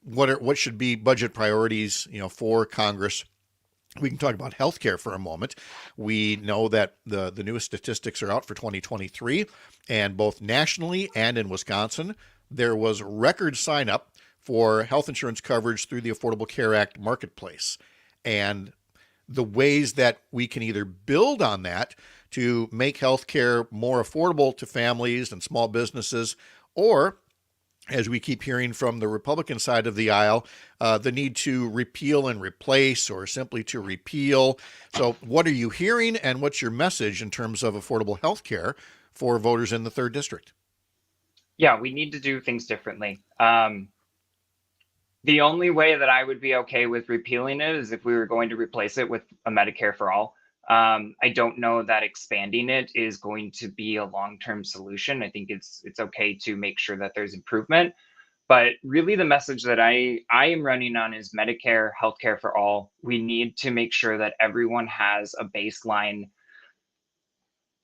what should be budget priorities, for Congress, we can talk about healthcare for a moment. We know that the newest statistics are out for 2023, and both nationally and in Wisconsin, there was record sign up for health insurance coverage through the Affordable Care Act marketplace. And the ways that we can either build on that to make healthcare more affordable to families and small businesses, or, as we keep hearing from the Republican side of the aisle, the need to repeal and replace, or simply to repeal. So what are you hearing, and what's your message in terms of affordable health care for voters in the 3rd District? Yeah, we need to do things differently. The only way that I would be okay with repealing it is if we were going to replace it with a Medicare for all. I don't know that expanding it is going to be a long-term solution. I think it's okay to make sure that there's improvement, but really the message that I am running on is Medicare, healthcare for all. We need to make sure that everyone has a baseline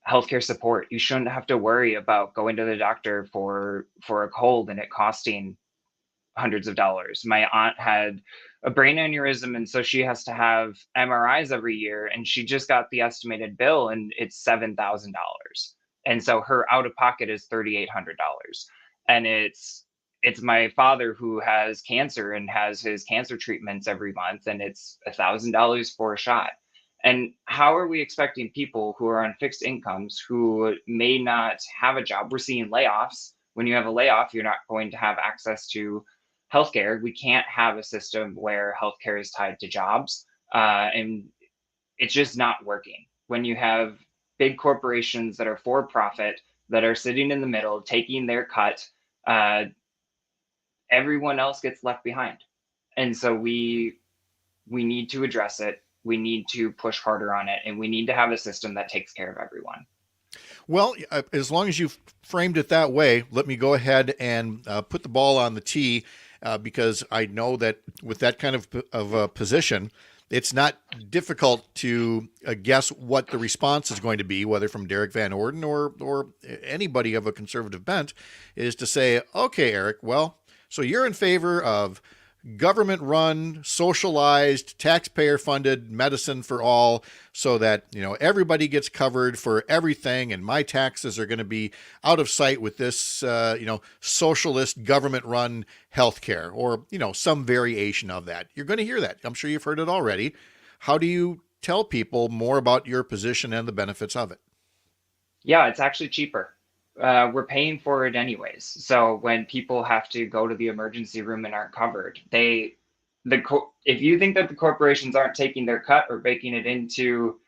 healthcare support. You shouldn't have to worry about going to the doctor for a cold and it costing hundreds of dollars. My aunt had a brain aneurysm, and so she has to have MRIs every year, and she just got the estimated bill and it's $7,000. And so her out of pocket is $3,800. And it's my father who has cancer and has his cancer treatments every month, and it's $1,000 for a shot. And how are we expecting people who are on fixed incomes, who may not have a job? We're seeing layoffs. When you have a layoff, you're not going to have access to healthcare. We can't have a system where healthcare is tied to jobs, and it's just not working. When you have big corporations that are for profit, that are sitting in the middle, taking their cut, everyone else gets left behind. And so we need to address it. We need to push harder on it, and we need to have a system that takes care of everyone. Well, as long as you've framed it that way, let me go ahead and put the ball on the tee because I know that with that kind of a position, it's not difficult to guess what the response is going to be, whether from Derek Van Orden or anybody of a conservative bent, is to say, okay, Eric, well, so you're in favor of government-run, socialized, taxpayer-funded medicine for all, so that everybody gets covered for everything, and my taxes are going to be out of sight with this socialist government-run healthcare, or some variation of that. You're going to hear that. I'm sure you've heard it already. How do you tell people more about your position and the benefits of it? Yeah, it's actually cheaper. We're paying for it anyways. So when people have to go to the emergency room and aren't covered, if you think that the corporations aren't taking their cut or baking it into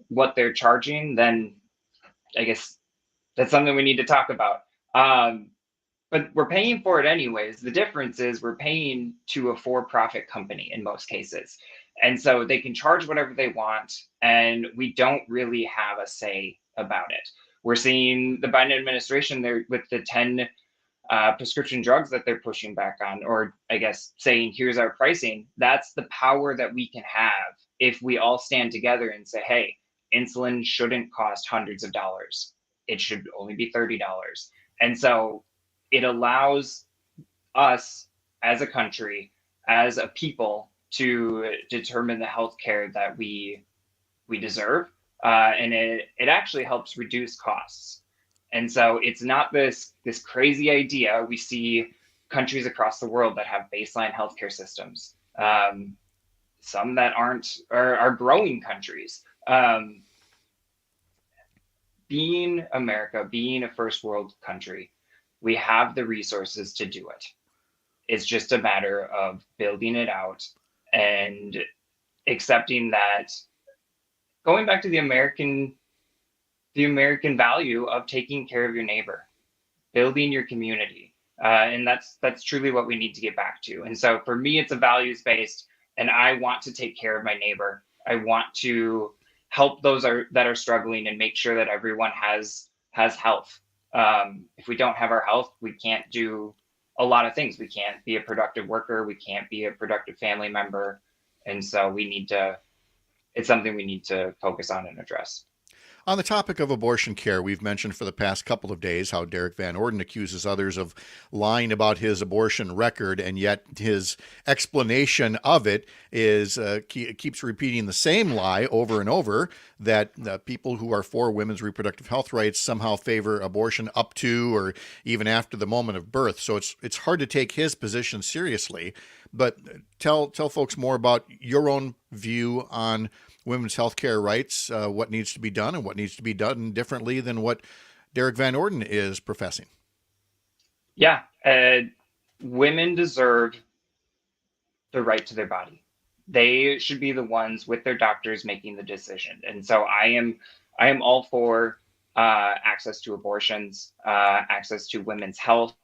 what they're charging, then I guess that's something we need to talk about. But we're paying for it anyways. The difference is we're paying to a for-profit company in most cases. And so they can charge whatever they want, and we don't really have a say about it. We're seeing the Biden administration there with the 10 prescription drugs that they're pushing back on, or I guess saying, here's our pricing. That's the power that we can have if we all stand together and say, hey, insulin shouldn't cost hundreds of dollars. It should only be $30. And so it allows us as a country, as a people, to determine the healthcare that we deserve. And it actually helps reduce costs. And so it's not this crazy idea. We see countries across the world that have baseline healthcare systems, some that are growing countries. Being America, being a first world country, we have the resources to do it. It's just a matter of building it out and accepting that. Going back to the American value of taking care of your neighbor, building your community, and that's truly what we need to get back to. And so for me, it's a values-based, and I want to take care of my neighbor. I want to help those that are struggling and make sure that everyone has health. If we don't have our health, we can't do a lot of things. We can't be a productive worker. We can't be a productive family member, and so it's something we need to focus on and address. On the topic of abortion care, we've mentioned for the past couple of days how Derek Van Orden accuses others of lying about his abortion record, and yet his explanation of it is keeps repeating the same lie over and over, that people who are for women's reproductive health rights somehow favor abortion up to or even after the moment of birth. So it's hard to take his position seriously. But tell folks more about your own view on women's healthcare rights, what needs to be done and what needs to be done differently than what Derek Van Orden is professing. Yeah, women deserve the right to their body. They should be the ones with their doctors making the decision. And so I am all for access to abortions, access to women's health,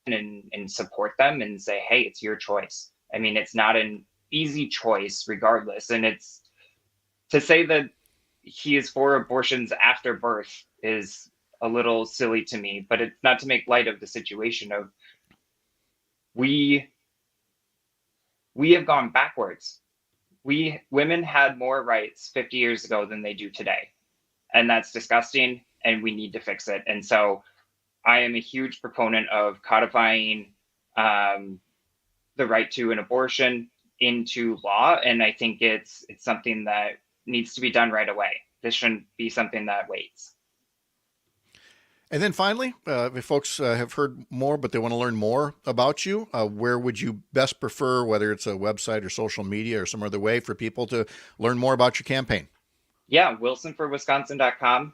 and support them and say, hey, it's your choice. I mean, it's not an easy choice regardless. And it's to say that he is for abortions after birth is a little silly to me, but it's not to make light of the situation of we have gone backwards. Women had more rights 50 years ago than they do today. And that's disgusting, and we need to fix it. And so I am a huge proponent of codifying the right to an abortion into law, and I think it's something that needs to be done right away. This shouldn't be something that waits. And then finally, if folks have heard more but they want to learn more about you, where would you best prefer, whether it's a website or social media or some other way for people to learn more about your campaign? Yeah, wilsonforwisconsin.com.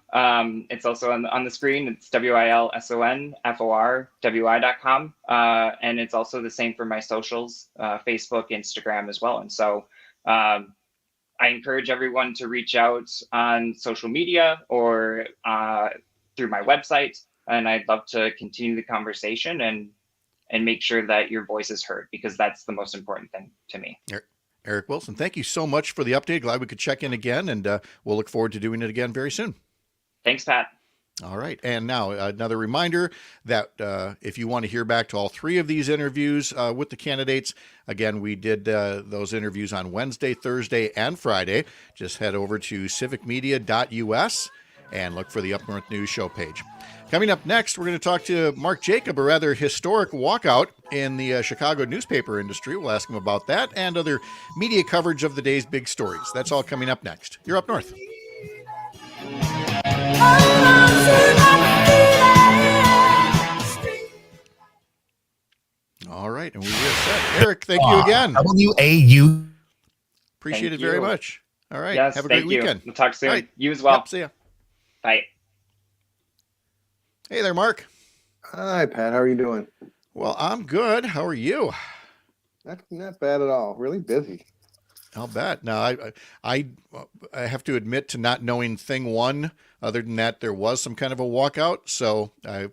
It's also on the screen. It's WILSONFORWI.com. And it's also the same for my socials, Facebook, Instagram as well. And so I encourage everyone to reach out on social media or through my website. And I'd love to continue the conversation and make sure that your voice is heard, because that's the most important thing to me. Eric Wilson, thank you so much for the update. Glad we could check in again, and we'll look forward to doing it again very soon. Thanks, Pat. All right. And now another reminder that if you want to hear back to all three of these interviews with the candidates, again, we did those interviews on Wednesday, Thursday, and Friday. Just head over to civicmedia.us and look for the Up North News show page. Coming up next, we're going to talk to Mark Jacob, a rather historic walkout in the Chicago newspaper industry. We'll ask him about that and other media coverage of the day's big stories. That's all coming up next. You're Up North. All right, and we are set. Eric, thank you again. WAU. Appreciate Thank it very you. much. All right, Yes, have a great thank you. weekend. We'll talk soon. All right. You as well. Yep, see ya. Bye. Hey there, Mark. Hi, Pat. How are you doing? Well, I'm good. How are you? Not bad at all. Really busy. I'll bet. Now, I have to admit to not knowing thing one. Other than that, there was some kind of a walkout. So I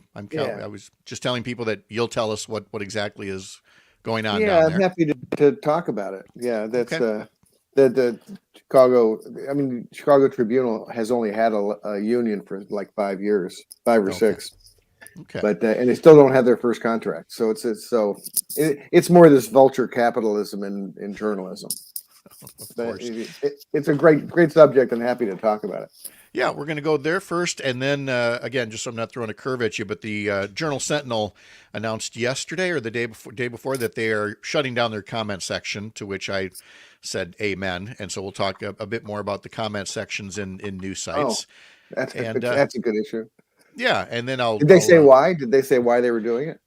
was just telling people that you'll tell us what exactly is going on Yeah, down I'm there. happy to talk about it. Yeah, that's Okay. the Chicago. I mean, Chicago Tribunal has only had a union for like 5 years, 5 or Okay. 6. Okay. But and they still don't have their first contract. So it's more this vulture capitalism in journalism. But it's a great subject, and happy to talk about it. Yeah, we're going to go there first. And then, again, just so I'm not throwing a curve at you, but the Journal Sentinel announced yesterday or the day before that they are shutting down their comment section, to which I said amen. And so we'll talk a bit more about the comment sections in news sites. That's a good issue. Yeah, and then Did they say why? Did they say why they were doing it?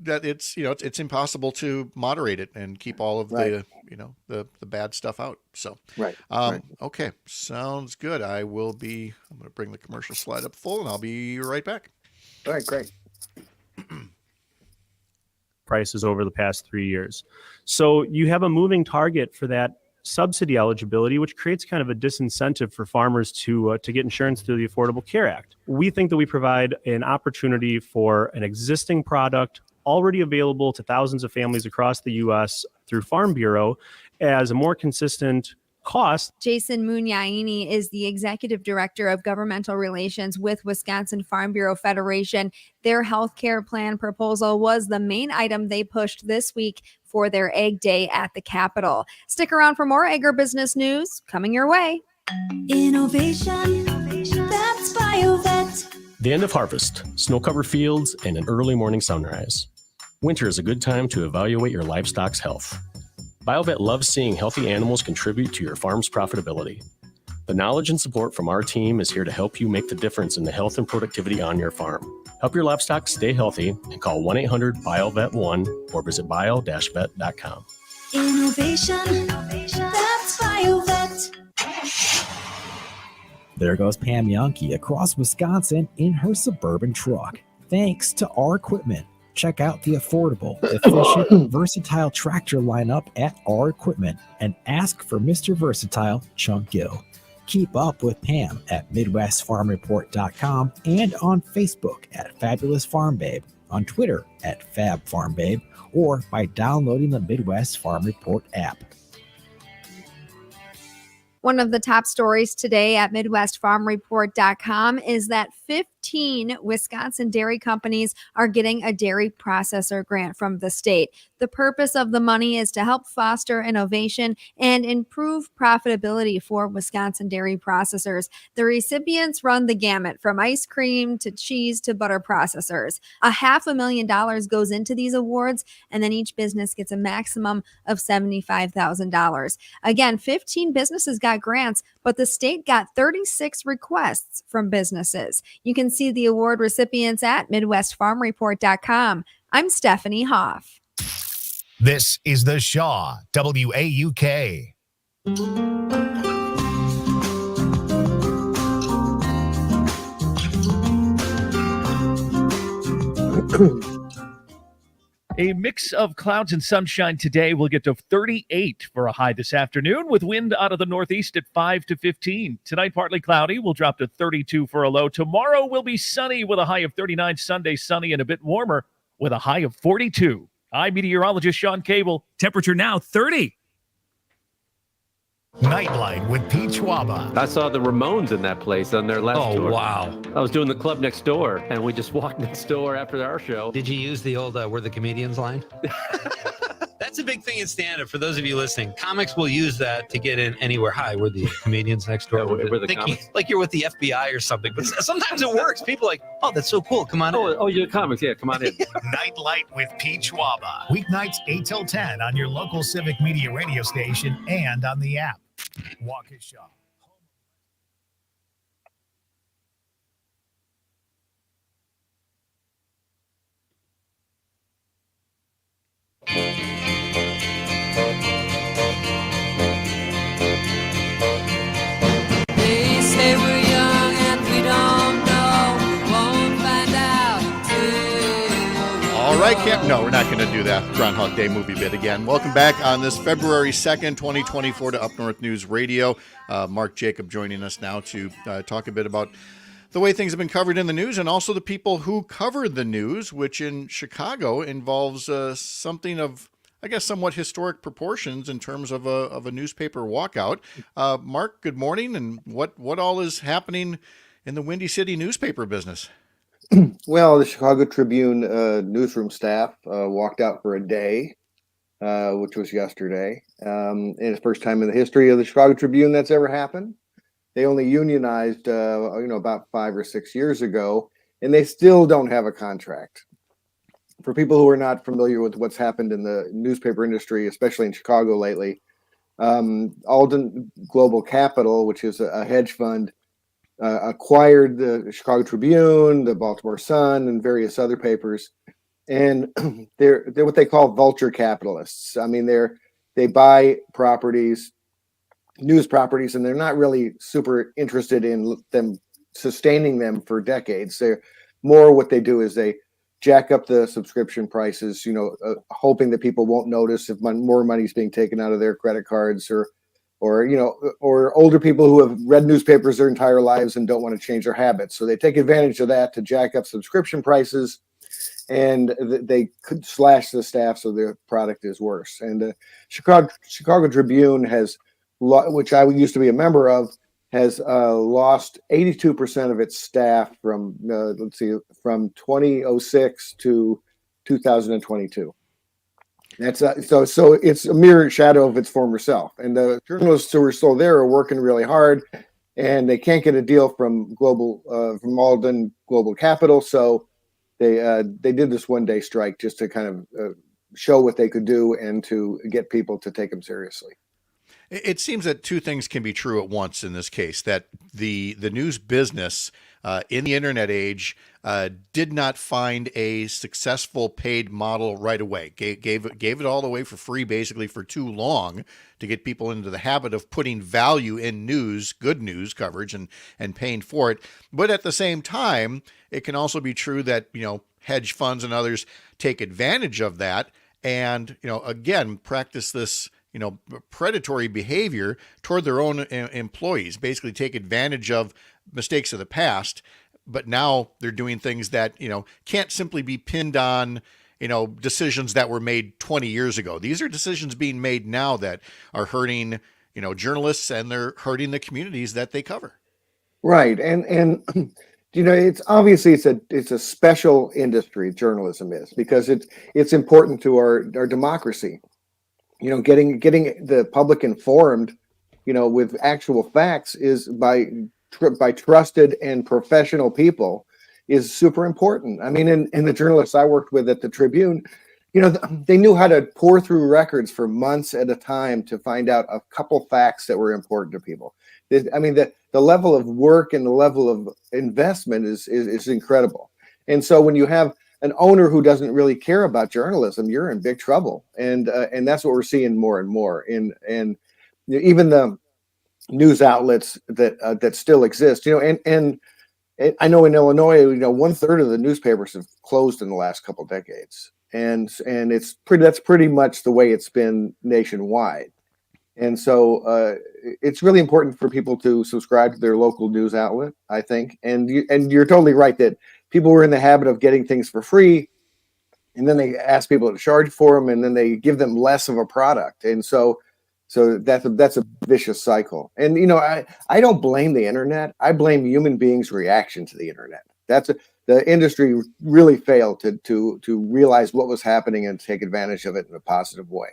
That it's it's impossible to moderate it and keep all of the the bad stuff out. So right. Okay, sounds good. I'm going to bring the commercial slide up full, and I'll be right back. All right, great. Prices over the past 3 years. So you have a moving target for that subsidy eligibility, which creates kind of a disincentive for farmers to get insurance through the Affordable Care Act. We think that we provide an opportunity for an existing product already available to thousands of families across the U.S. through Farm Bureau as a more consistent cost. Jason Munyaini is the executive director of governmental relations with Wisconsin Farm Bureau Federation. Their healthcare plan proposal was the main item they pushed this week for their Egg Day at the Capitol. Stick around for more agribusiness news coming your way. Innovation, that's BioVet. The end of harvest, snow-covered fields, and an early morning sunrise. Winter is a good time to evaluate your livestock's health. BioVet loves seeing healthy animals contribute to your farm's profitability. The knowledge and support from our team is here to help you make the difference in the health and productivity on your farm. Help your livestock stay healthy and call 1-800-BioVet1 or visit bio-vet.com. Innovation, that's BioVet. There goes Pam Yankee across Wisconsin in her Suburban truck. Thanks to our equipment. Check out the affordable, efficient, versatile tractor lineup at our equipment and ask for Mr. Versatile Chunk Gill. Keep up with Pam at MidwestFarmReport.com and on Facebook at Fabulous Farm Babe, on Twitter at Fab Farm Babe, or by downloading the Midwest Farm Report app. One of the top stories today at MidwestFarmReport.com is that 15 Wisconsin dairy companies are getting a dairy processor grant from the state. The purpose of the money is to help foster innovation and improve profitability for Wisconsin dairy processors. The recipients run the gamut from ice cream to cheese to butter processors. $500,000 goes into these awards, and then each business gets a maximum of $75,000. Again, 15 businesses got grants, but the state got 36 requests from businesses. You can see the award recipients at MidwestFarmReport.com. I'm Stephanie Hoff. This is the Shaw WAUK. A mix of clouds and sunshine today. We'll get to 38 for a high this afternoon with wind out of the northeast at 5 to 15. Tonight, partly cloudy. We'll drop to 32 for a low. Tomorrow will be sunny with a high of 39. Sunday, sunny and a bit warmer with a high of 42. I'm meteorologist Sean Cable. Temperature now 30. Nightlight with Pete Schwaba. I saw the Ramones in that place on their last tour. Oh, wow. I was doing the club next door, and we just walked next door after our show. Did you use the old "We're the Comedians" line? That's a big thing in stand-up. For those of you listening, comics will use that to get in anywhere. Hi, we're the comedians next door. We're the Thinking comics. like you're with the FBI or something. But sometimes it works. People are like, oh, that's so cool. Come on in. Oh, you're the comics. Yeah, come on in. Nightlight with Pete Schwaba. Weeknights 8 till 10 on your local Civic Media radio station and on the app. Waukesha. They say we're young and we don't know. Won't find out till. All right, Camp. No, we're not going to do that Groundhog Day movie bit again. Welcome back on this February 2nd, 2024 to Up North News Radio. Mark Jacob joining us now to talk a bit about the way things have been covered in the news and also the people who covered the news, which in Chicago involves something of, I guess, somewhat historic proportions in terms of a newspaper walkout. Mark, good morning. And what all is happening in the Windy City newspaper business? Well, the Chicago Tribune newsroom staff walked out for a day, which was yesterday. And it's the first time in the history of the Chicago Tribune that's ever happened. They only unionized, about 5 or 6 years ago, and they still don't have a contract. For people who are not familiar with what's happened in the newspaper industry, especially in Chicago lately, Alden Global Capital, which is a hedge fund, acquired the Chicago Tribune, the Baltimore Sun, and various other papers. And they're what they call vulture capitalists. I mean, they buy properties, news properties, and they're not really super interested in them sustaining them for decades. They're more what they do is they jack up the subscription prices, hoping that people won't notice if more money is being taken out of their credit cards, or older people who have read newspapers their entire lives and don't want to change their habits. So they take advantage of that to jack up subscription prices, and they could slash the staff so their product is worse. And the Chicago Tribune has, which I used to be a member of, has lost 82% of its staff from 2006 to 2022. That's so it's a mere shadow of its former self. And the journalists who are still there are working really hard, and they can't get a deal from Alden Global Capital. So they did this one-day strike just to kind of show what they could do and to get people to take them seriously. It seems that two things can be true at once in this case, that the news business in the internet age did not find a successful paid model right away. Gave it all away for free, basically, for too long to get people into the habit of putting value in news, good news coverage, and paying for it. But at the same time, it can also be true that, hedge funds and others take advantage of that and, again, practice this predatory behavior toward their own employees, basically take advantage of mistakes of the past, but now they're doing things that, can't simply be pinned on, decisions that were made 20 years ago. These are decisions being made now that are hurting, journalists, and they're hurting the communities that they cover. Right. And it's obviously it's a special industry, journalism is, because it's important to our democracy. Getting the public informed, with actual facts is by trusted and professional people is super important. I mean, in the journalists I worked with at the Tribune, they knew how to pour through records for months at a time to find out a couple facts that were important to people. I mean, the level of work and the level of investment is incredible. And so when you have an owner who doesn't really care about journalism, you're in big trouble. And that's what we're seeing more and more. And even the news outlets that still exist, and I know in Illinois, 1/3 of the newspapers have closed in the last couple of decades. And that's pretty much the way it's been nationwide. And so it's really important for people to subscribe to their local news outlet, I think. And you're totally right that people were in the habit of getting things for free, and then they ask people to charge for them, and then they give them less of a product. And so So that's a vicious cycle. And I don't blame the internet. I blame human beings' reaction to the internet. The industry really failed to realize what was happening and take advantage of it in a positive way.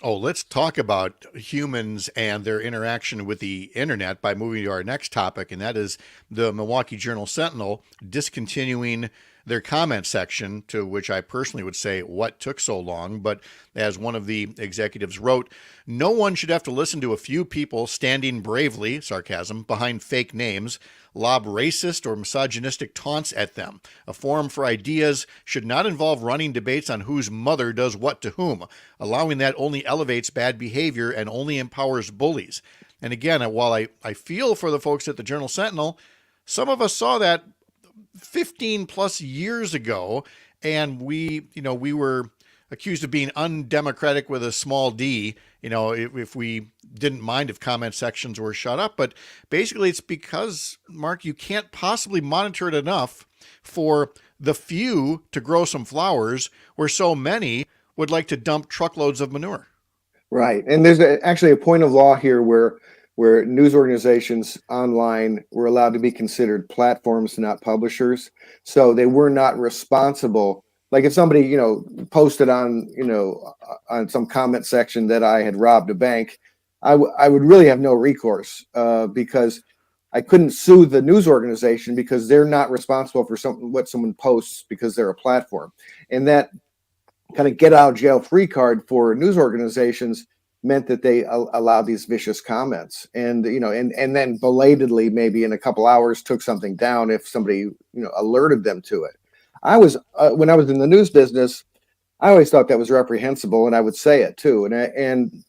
Oh, let's talk about humans and their interaction with the internet by moving to our next topic, and that is the Milwaukee Journal-Sentinel discontinuing their comment section, to which I personally would say, what took so long? But as one of the executives wrote, no one should have to listen to a few people standing bravely, sarcasm, behind fake names, lob racist or misogynistic taunts at them. A forum for ideas should not involve running debates on whose mother does what to whom. Allowing that only elevates bad behavior and only empowers bullies. And again, while I feel for the folks at the Journal-Sentinel, some of us saw that 15 plus years ago, and we were accused of being undemocratic with a small d, if we didn't mind if comment sections were shut up. But basically it's because, Mark, you can't possibly monitor it enough for the few to grow some flowers where so many would like to dump truckloads of manure. Right. And there's actually a point of law here where news organizations online were allowed to be considered platforms, not publishers. So they were not responsible. Like if somebody, posted on some comment section that I had robbed a bank, I would really have no recourse because I couldn't sue the news organization because they're not responsible for what someone posts because they're a platform. And that kind of get out of jail free card for news organizations meant that they allowed these vicious comments and then belatedly, maybe in a couple hours, took something down if somebody, alerted them to it. When I was in the news business, I always thought that was reprehensible, and I would say it too. And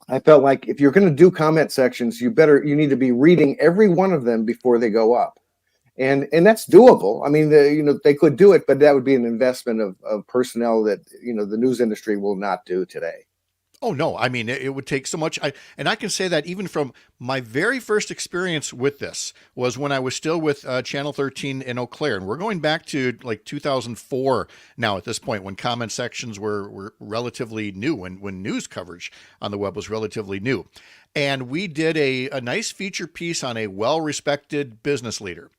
I felt like if you're going to do comment sections, you need to be reading every one of them before they go up. And that's doable. I mean, they could do it, but that would be an investment of personnel that, the news industry will not do today. Oh, no. I mean, it would take so much. And I can say that even from my very first experience with this was when I was still with Channel 13 in Eau Claire. And we're going back to like 2004 now at this point, when comment sections were relatively new, when news coverage on the web was relatively new. And we did a nice feature piece on a well-respected business leader.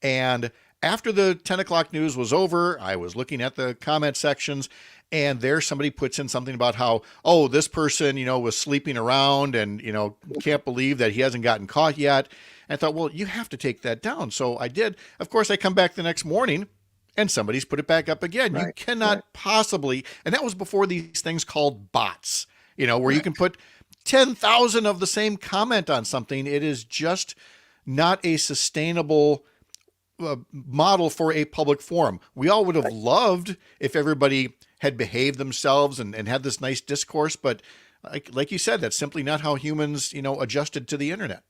And after the 10 o'clock news was over, I was looking at the comment sections, and there somebody puts in something about how, this person, was sleeping around and, can't believe that he hasn't gotten caught yet. And I thought, well, you have to take that down. So I did. Of course, I come back the next morning and somebody's put it back up again. Right, you cannot possibly. And that was before these things called bots, where you can put 10,000 of the same comment on something. It is just not a sustainable model for a public forum. We all would have loved if everybody had behaved themselves and had this nice discourse, but like you said, that's simply not how humans, adjusted to the internet.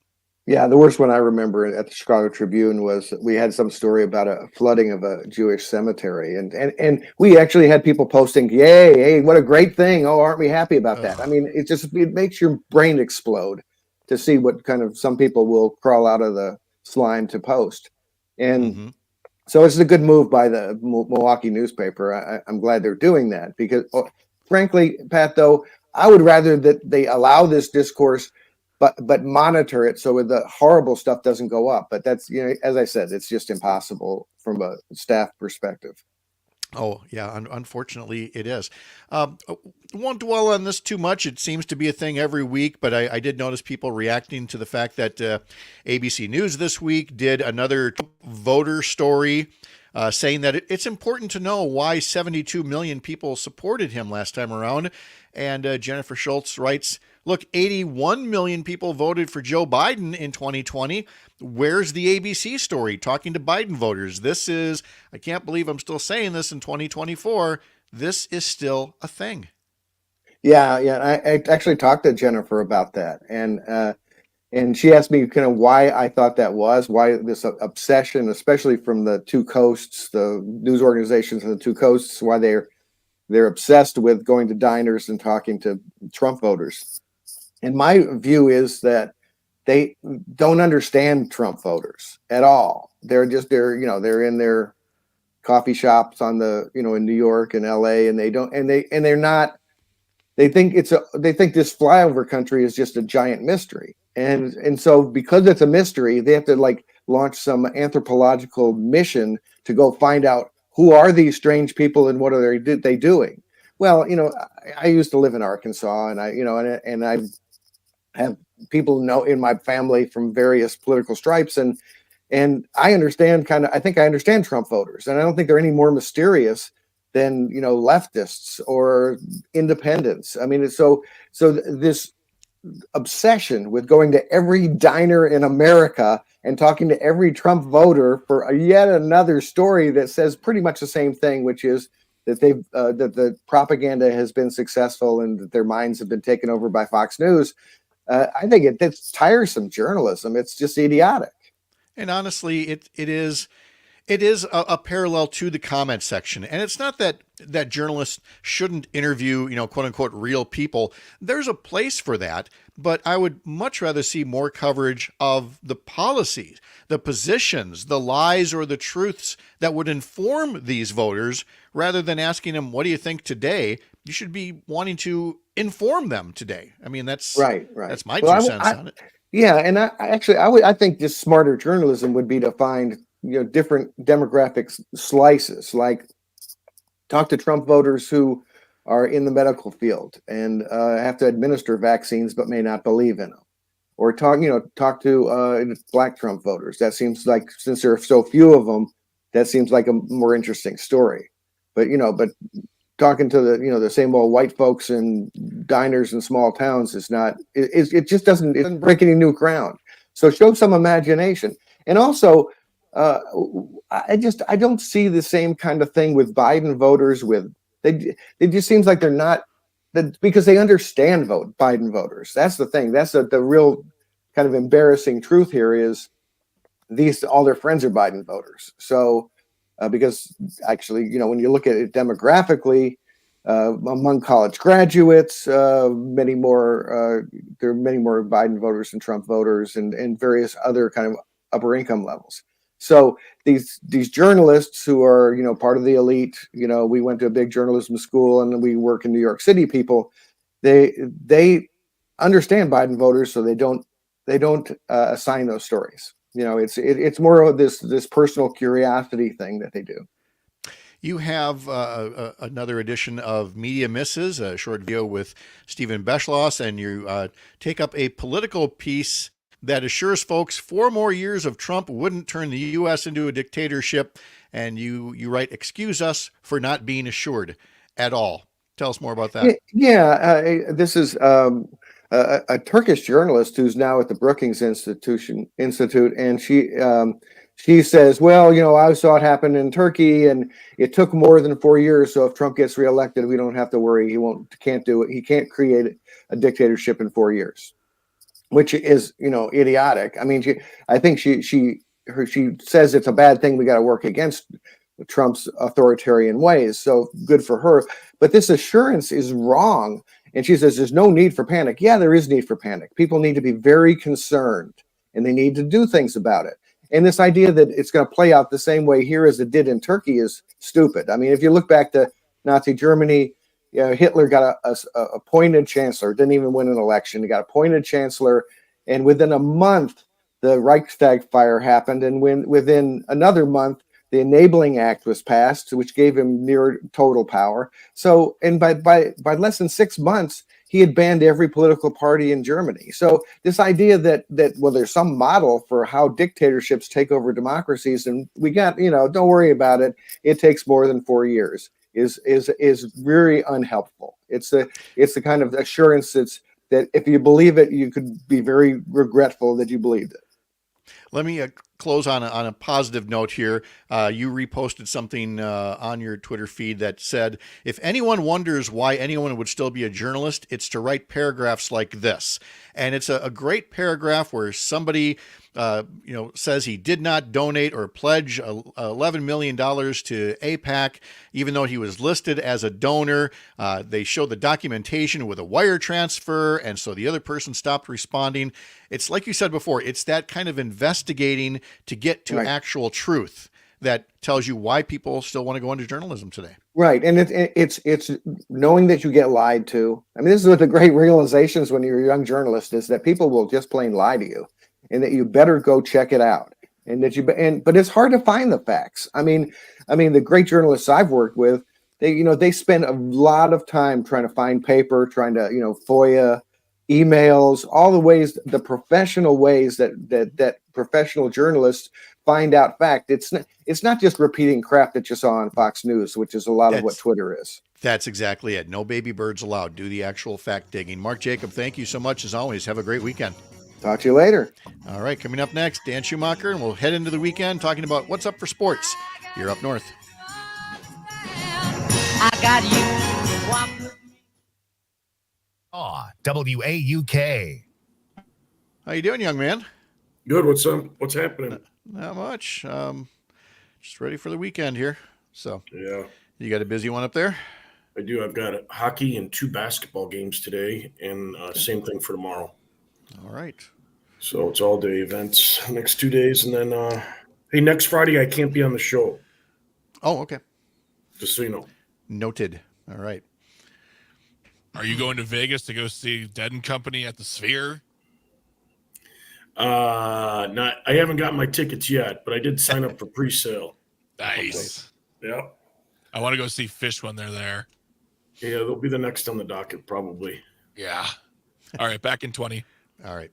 Yeah, the worst one I remember at the Chicago Tribune was we had some story about a flooding of a Jewish cemetery, and we actually had people posting, "Yay, hey, what a great thing! Oh, aren't we happy about that?" I mean, it makes your brain explode to see what kind of some people will crawl out of the slime to post. And so it's a good move by the Milwaukee newspaper. I'm glad they're doing that because, frankly, Pat, though, I would rather that they allow this discourse, but monitor it so the horrible stuff doesn't go up. But that's, as I said, it's just impossible from a staff perspective. Oh, yeah. Unfortunately, it is. Won't dwell on this too much. It seems to be a thing every week, but I did notice people reacting to the fact that ABC News this week did another voter story saying that it's important to know why 72 million people supported him last time around. And Jennifer Schultz writes, look, 81 million people voted for Joe Biden in 2020. Where's the ABC story talking to Biden voters? This is, I can't believe I'm still saying this in 2024. This is still a thing. Yeah. I actually talked to Jennifer about that. And she asked me kind of why I thought that was, why this obsession, especially from the two coasts, the news organizations in the two coasts, why they're obsessed with going to diners and talking to Trump voters. And my view is that they don't understand Trump voters at all. They're in their coffee shops on in New York and LA, and they're not they think this flyover country is just a giant mystery. And so because it's a mystery, they have to like launch some anthropological mission to go find out who are these strange people and what are they doing. Well, I used to live in Arkansas, and I have people know in my family from various political stripes, and I understand I think I understand Trump voters, and I don't think they're any more mysterious than leftists or independents. I mean, so this obsession with going to every diner in America and talking to every Trump voter for yet another story that says pretty much the same thing, which is that that the propaganda has been successful and that their minds have been taken over by Fox News. I think it's tiresome journalism. It's just idiotic. And honestly, it is a parallel to the comment section. And it's not that journalists shouldn't interview, quote unquote, real people. There's a place for that, but I would much rather see more coverage of the policies, the positions, the lies or the truths that would inform these voters rather than asking them, what do you think today? You should be wanting to inform them today. I mean, that's right. That's my 2 cents on it. Yeah. And I think just smarter journalism would be to find different demographic slices, like talk to Trump voters who are in the medical field and have to administer vaccines but may not believe in them, or talk to Black Trump voters. That seems like, since there are so few of them, that seems like a more interesting story. But talking to the same old white folks in diners in small towns is not. It just doesn't break any new ground. So show some imagination, and also. I don't see the same kind of thing with Biden voters. It just seems like they're not, because they understand Biden voters. That's the thing. That's the real kind of embarrassing truth here is all their friends are Biden voters. So because actually, when you look at it demographically, among college graduates, there are many more Biden voters than Trump voters, and various other kind of upper income levels. So these journalists who are part of the elite, we went to a big journalism school and we work in New York City. People, they understand Biden voters, so they don't assign those stories. It's more of this personal curiosity thing that they do. You have another edition of Media Misses, a short video with Stephen Beschloss, and you take up a political piece that assures folks 4 more years of Trump wouldn't turn the U.S. into a dictatorship. And you write, excuse us for not being assured at all. Tell us more about that. Yeah, this is a Turkish journalist who's now at the Brookings Institute, and she says, well, I saw it happen in Turkey, and it took more than 4 years. So if Trump gets reelected, we don't have to worry. Can't do it. He can't create a dictatorship in 4 years. Which is, idiotic. I mean, I think she says it's a bad thing. We got to work against Trump's authoritarian ways. So good for her. But this assurance is wrong. And she says there's no need for panic. Yeah, there is need for panic. People need to be very concerned, and they need to do things about it. And this idea that it's going to play out the same way here as it did in Turkey is stupid. I mean, if you look back to Nazi Germany, Hitler got a appointed chancellor, didn't even win an election. He got appointed chancellor, and within a month, the Reichstag fire happened. And within another month, the Enabling Act was passed, which gave him near total power. So, and by less than 6 months, he had banned every political party in Germany. So this idea that there's some model for how dictatorships take over democracies, and we got, don't worry about it. It takes more than 4 years. Is very unhelpful. It's the kind of assurance that if you believe it, you could be very regretful that you believed it. Let me close on a positive note here. You reposted something on your Twitter feed that said, if anyone wonders why anyone would still be a journalist, it's to write paragraphs like this. And it's a great paragraph where somebody says he did not donate or pledge $11 million to AIPAC, even though he was listed as a donor. They show the documentation with a wire transfer, and so the other person stopped responding. It's like you said before, it's that kind of investigating to get to actual truth. that tells you why people still want to go into journalism today. Right, and it's knowing that you get lied to. I mean, this is what the great realizations when you're a young journalist is that people will just plain lie to you, and that you better go check it out. And that but it's hard to find the facts. I mean, the great journalists I've worked with, they spend a lot of time trying to find paper, trying to FOIA, emails, all the ways, the professional ways that professional journalists find out fact. It's not just repeating crap that you saw on Fox News, which is a lot of what Twitter is. That's exactly it. No baby birds allowed. Do the actual fact digging. Mark Jacob, thank you so much as always. Have a great weekend. Talk to you later. All right, coming up next, Dan Schumacher, and we'll head into the weekend talking about what's up for sports. You're Up North. I got you. WAUK. How you doing, young man? Good. What's up? What's happening? Not much. Just ready for the weekend here. So yeah, you got a busy one up there? I do. I've got hockey and 2 basketball games today, and same thing for tomorrow. All right. So it's all day events next 2 days, and then hey, next Friday I can't be on the show. Oh, okay. Just so you know. Noted. All right. Are you going to Vegas to go see Dead and Company at the Sphere? I haven't got my tickets yet, but I did sign up for pre-sale. Nice. Yeah. I want to go see Fish when they're there. Yeah, they'll be the next on the docket probably. Yeah. All right, back in 20. All right.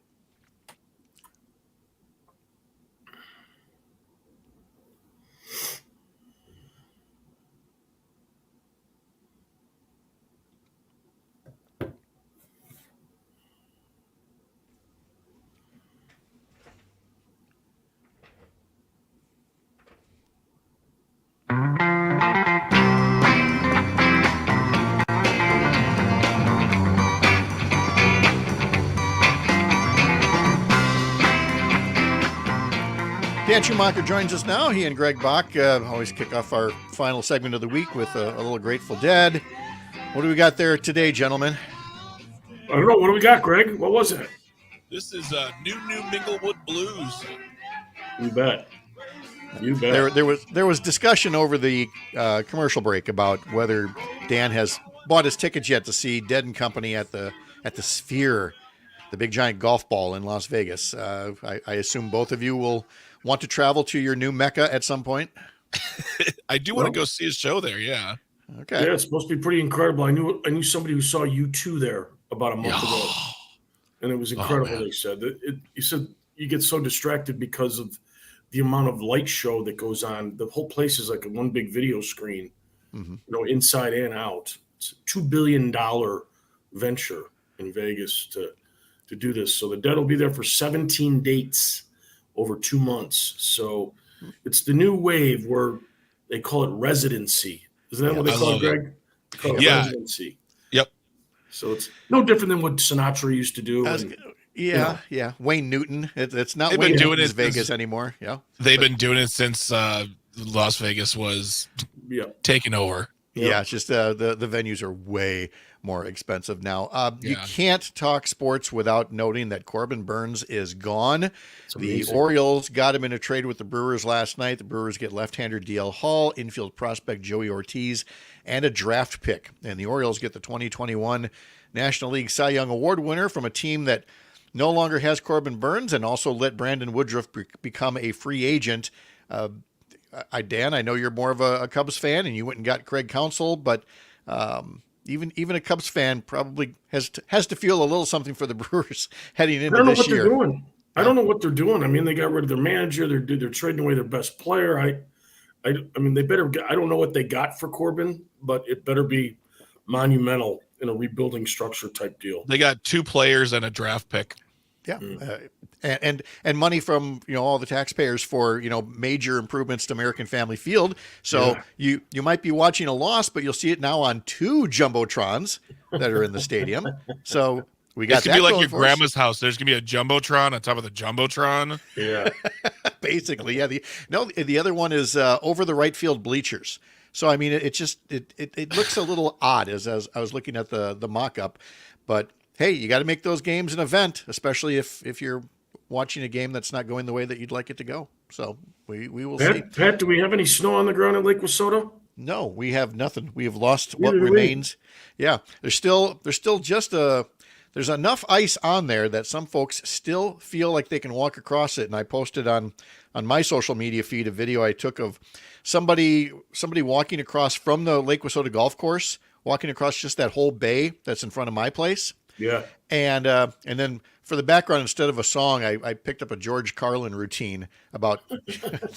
Dan Schumacher joins us now. He and Greg Bach always kick off our final segment of the week with a little Grateful Dead. What do we got there today, gentlemen? I don't know. What do we got, Greg? What was it? This is New Minglewood Blues. You bet. You bet. There was discussion over the commercial break about whether Dan has bought his tickets yet to see Dead and Company at the Sphere, the big giant golf ball in Las Vegas. I assume both of you will want to travel to your new Mecca at some point. I do want to go see a show there. Yeah. Okay. Yeah, it's supposed to be pretty incredible. I knew somebody who saw U2 there about a month ago, and it was incredible. They said he said you get so distracted because of the amount of light show that goes on. The whole place is like one big video screen, inside and out. It's a $2 billion venture in Vegas to do this. So the Dead will be there for 17 dates over 2 months. So it's the new wave where they call it residency. Isn't that what they call it, Greg? They call it residency. Yep. So it's no different than what Sinatra used to do. Yeah. Wayne Newton. It's not They've Wayne been doing Newton's it Vegas since- anymore. Yeah. They've been doing it since Las Vegas was taken over. Yeah, it's just the venues are way more expensive now. You can't talk sports without noting that Corbin Burns is gone. The Orioles got him in a trade with the Brewers last night. The Brewers get left-hander DL Hall, infield prospect Joey Ortiz, and a draft pick. And the Orioles get the 2021 National League Cy Young Award winner from a team that no longer has Corbin Burns and also let Brandon Woodruff become a free agent. Dan, I know you're more of a Cubs fan, and you went and got Craig Counsell, but even a Cubs fan probably has to feel a little something for the Brewers heading into this year. I don't know what they're doing. I mean, they got rid of their manager. They're trading away their best player. I mean, they better. I don't know what they got for Corbin, but it better be monumental in a rebuilding structure type deal. They got 2 players and a draft pick. Yeah. And money from all the taxpayers for major improvements to American Family Field. So you might be watching a loss, but you'll see it now on 2 jumbotrons that are in the stadium. So we got it's gonna be like your grandma's house. There's gonna be a jumbotron on top of the jumbotron. Yeah, basically. Yeah. The other one is over the right field bleachers. So I mean, it looks a little odd as I was looking at the mock-up, but hey, you got to make those games an event, especially if you're watching a game that's not going the way that you'd like it to go. So we will see. Pat, do we have any snow on the ground at Lake Wissota? No, we have nothing. We have lost what Neither do we. remains. Yeah, there's still just there's enough ice on there that some folks still feel like they can walk across it. And I posted on my social media feed a video I took of somebody walking across from the Lake Wissota golf course, walking across just that whole bay that's in front of my place. Yeah. And then for the background, instead of a song, I picked up a George Carlin routine about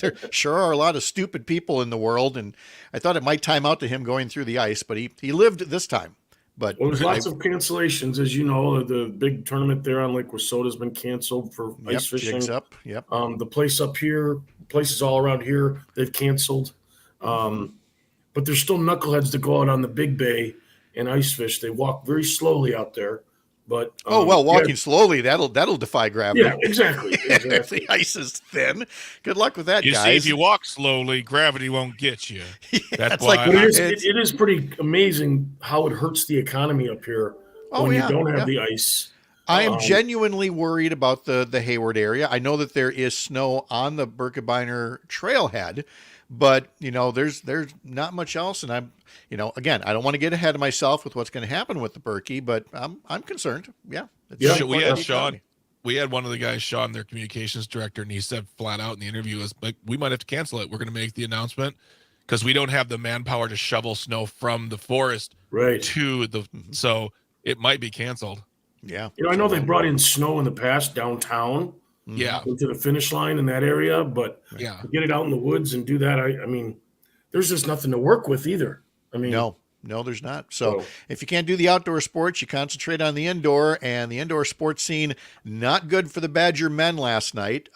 there sure are a lot of stupid people in the world, and I thought it might time out to him going through the ice, but he lived this time. But Well, there's lots of cancellations, as you know. The big tournament there on Lake Wissota has been canceled for ice fishing. jigs up. Yep. The place up here, places all around here, they've canceled. But there's still knuckleheads that go out on the big bay and ice fish. They walk very slowly out there. But walking slowly, that'll defy gravity. Yeah, exactly. If the ice is thin, good luck with that, You guys. see, if you walk slowly, gravity won't get you. That's like why it is pretty amazing how it hurts the economy up here when you don't have the ice. I am genuinely worried about the Hayward area. I know that there is snow on the Birkebeiner trailhead, but there's not much else, and I'm again, I don't want to get ahead of myself with what's going to happen with the Berkey, but I'm concerned. Yeah. We had one of the guys, Sean, their communications director, and he said flat out in the interview, is like, we might have to cancel it. We're going to make the announcement because we don't have the manpower to shovel snow from the forest to the. So it might be canceled. Yeah. I know they brought in snow in the past downtown. Yeah. To the finish line in that area, but yeah, to get it out in the woods and do that, I mean, there's just nothing to work with either. I mean, no, there's not. So if you can't do the outdoor sports, you concentrate on the indoor, and the indoor sports scene, not good for the Badger men last night.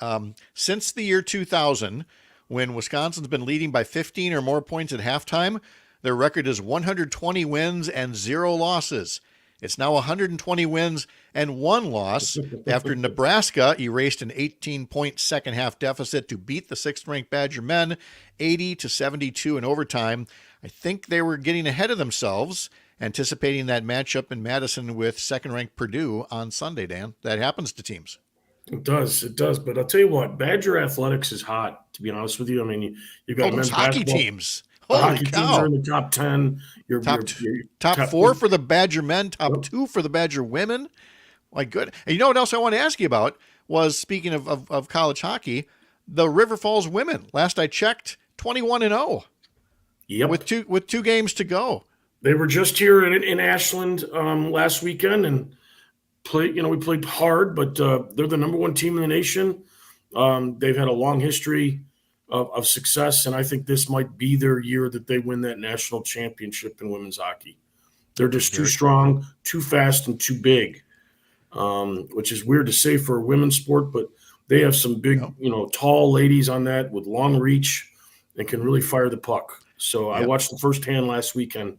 Since the year 2000, when Wisconsin's been leading by 15 or more points at halftime, their record is 120 wins and 0 losses. It's now 120 wins and 1 loss after Nebraska erased an 18-point second-half deficit to beat the 6th-ranked Badger men 80-72 in overtime. I think they were getting ahead of themselves, anticipating that matchup in Madison with 2nd-ranked Purdue on Sunday, Dan. That happens to teams. It does. But I'll tell you what, Badger athletics is hot, to be honest with you. I mean, you've got men's hockey basketball teams. The Holy hockey cow. teams are in the top 10. Top 4 for the Badger men, top 2 for the Badger women. My good. And you know what else I want to ask you about was, speaking of college hockey, the River Falls women. Last I checked, 21-0. Yep. With 2 games to go. They were just here in Ashland last weekend and played. We played hard, but they're the number 1 team in the nation. They've had a long history of success, and I think this might be their year that they win that national championship in women's hockey. They're just too strong, too fast, and too big, which is weird to say for a women's sport, but they have some big, tall ladies on that with long reach and can really fire the puck. So I watched the first hand last weekend,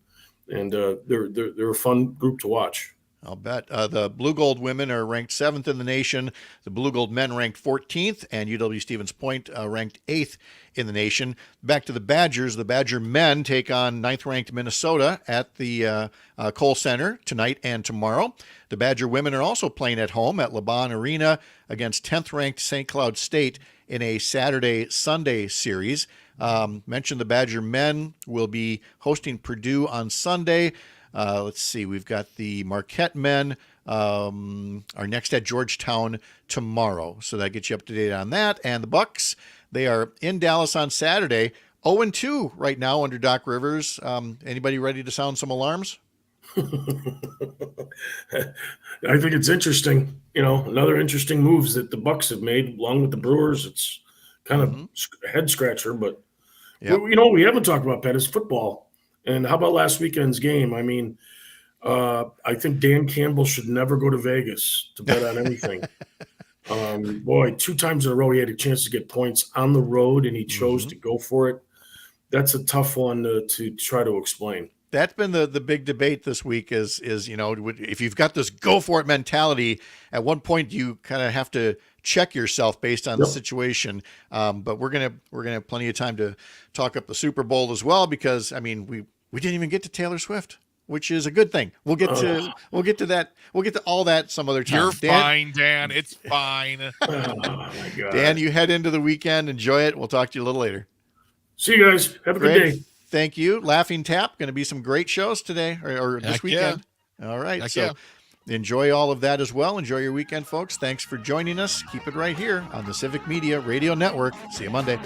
and they're a fun group to watch. I'll bet. The Blue Gold women are ranked 7th in the nation. The Blue Gold men ranked 14th, and UW-Stevens Point ranked 8th in the nation. Back to the Badgers. The Badger men take on 9th-ranked Minnesota at the Kohl Center tonight and tomorrow. The Badger women are also playing at home at LeBon Arena against 10th-ranked St. Cloud State in a Saturday-Sunday series. Mentioned the Badger men will be hosting Purdue on Sunday. Let's see. We've got the Marquette men are next at Georgetown tomorrow. So that gets you up to date on that. And the Bucks, they are in Dallas on Saturday. 0-2 right now under Doc Rivers. Anybody ready to sound some alarms? I think it's interesting. Another interesting moves that the Bucks have made along with the Brewers. It's kind of a head scratcher, but we haven't talked about, Pat, is football. And how about last weekend's game? I mean, I think Dan Campbell should never go to Vegas to bet on anything. 2 times in a row he had a chance to get points on the road, and he chose to go for it. That's a tough one to try to explain. That's been the big debate this week is if you've got this go for it mentality, at one point you kind of have to check yourself based on the situation. But we're gonna have plenty of time to talk up the Super Bowl as well, because I mean we didn't even get to Taylor Swift. which is a good thing. We'll get to that. We'll get to all that some other time. You're Dan, fine, Dan. It's fine. Oh my God. Dan, you head into the weekend. Enjoy it. We'll talk to you a little later. See you guys. Have a good Greg, day. Thank you. Laughing Tap, going to be some great shows today or this Heck weekend. All right. Heck So enjoy all of that as well. Enjoy your weekend, folks. Thanks for joining us. Keep it right here on the Civic Media Radio Network. See you Monday.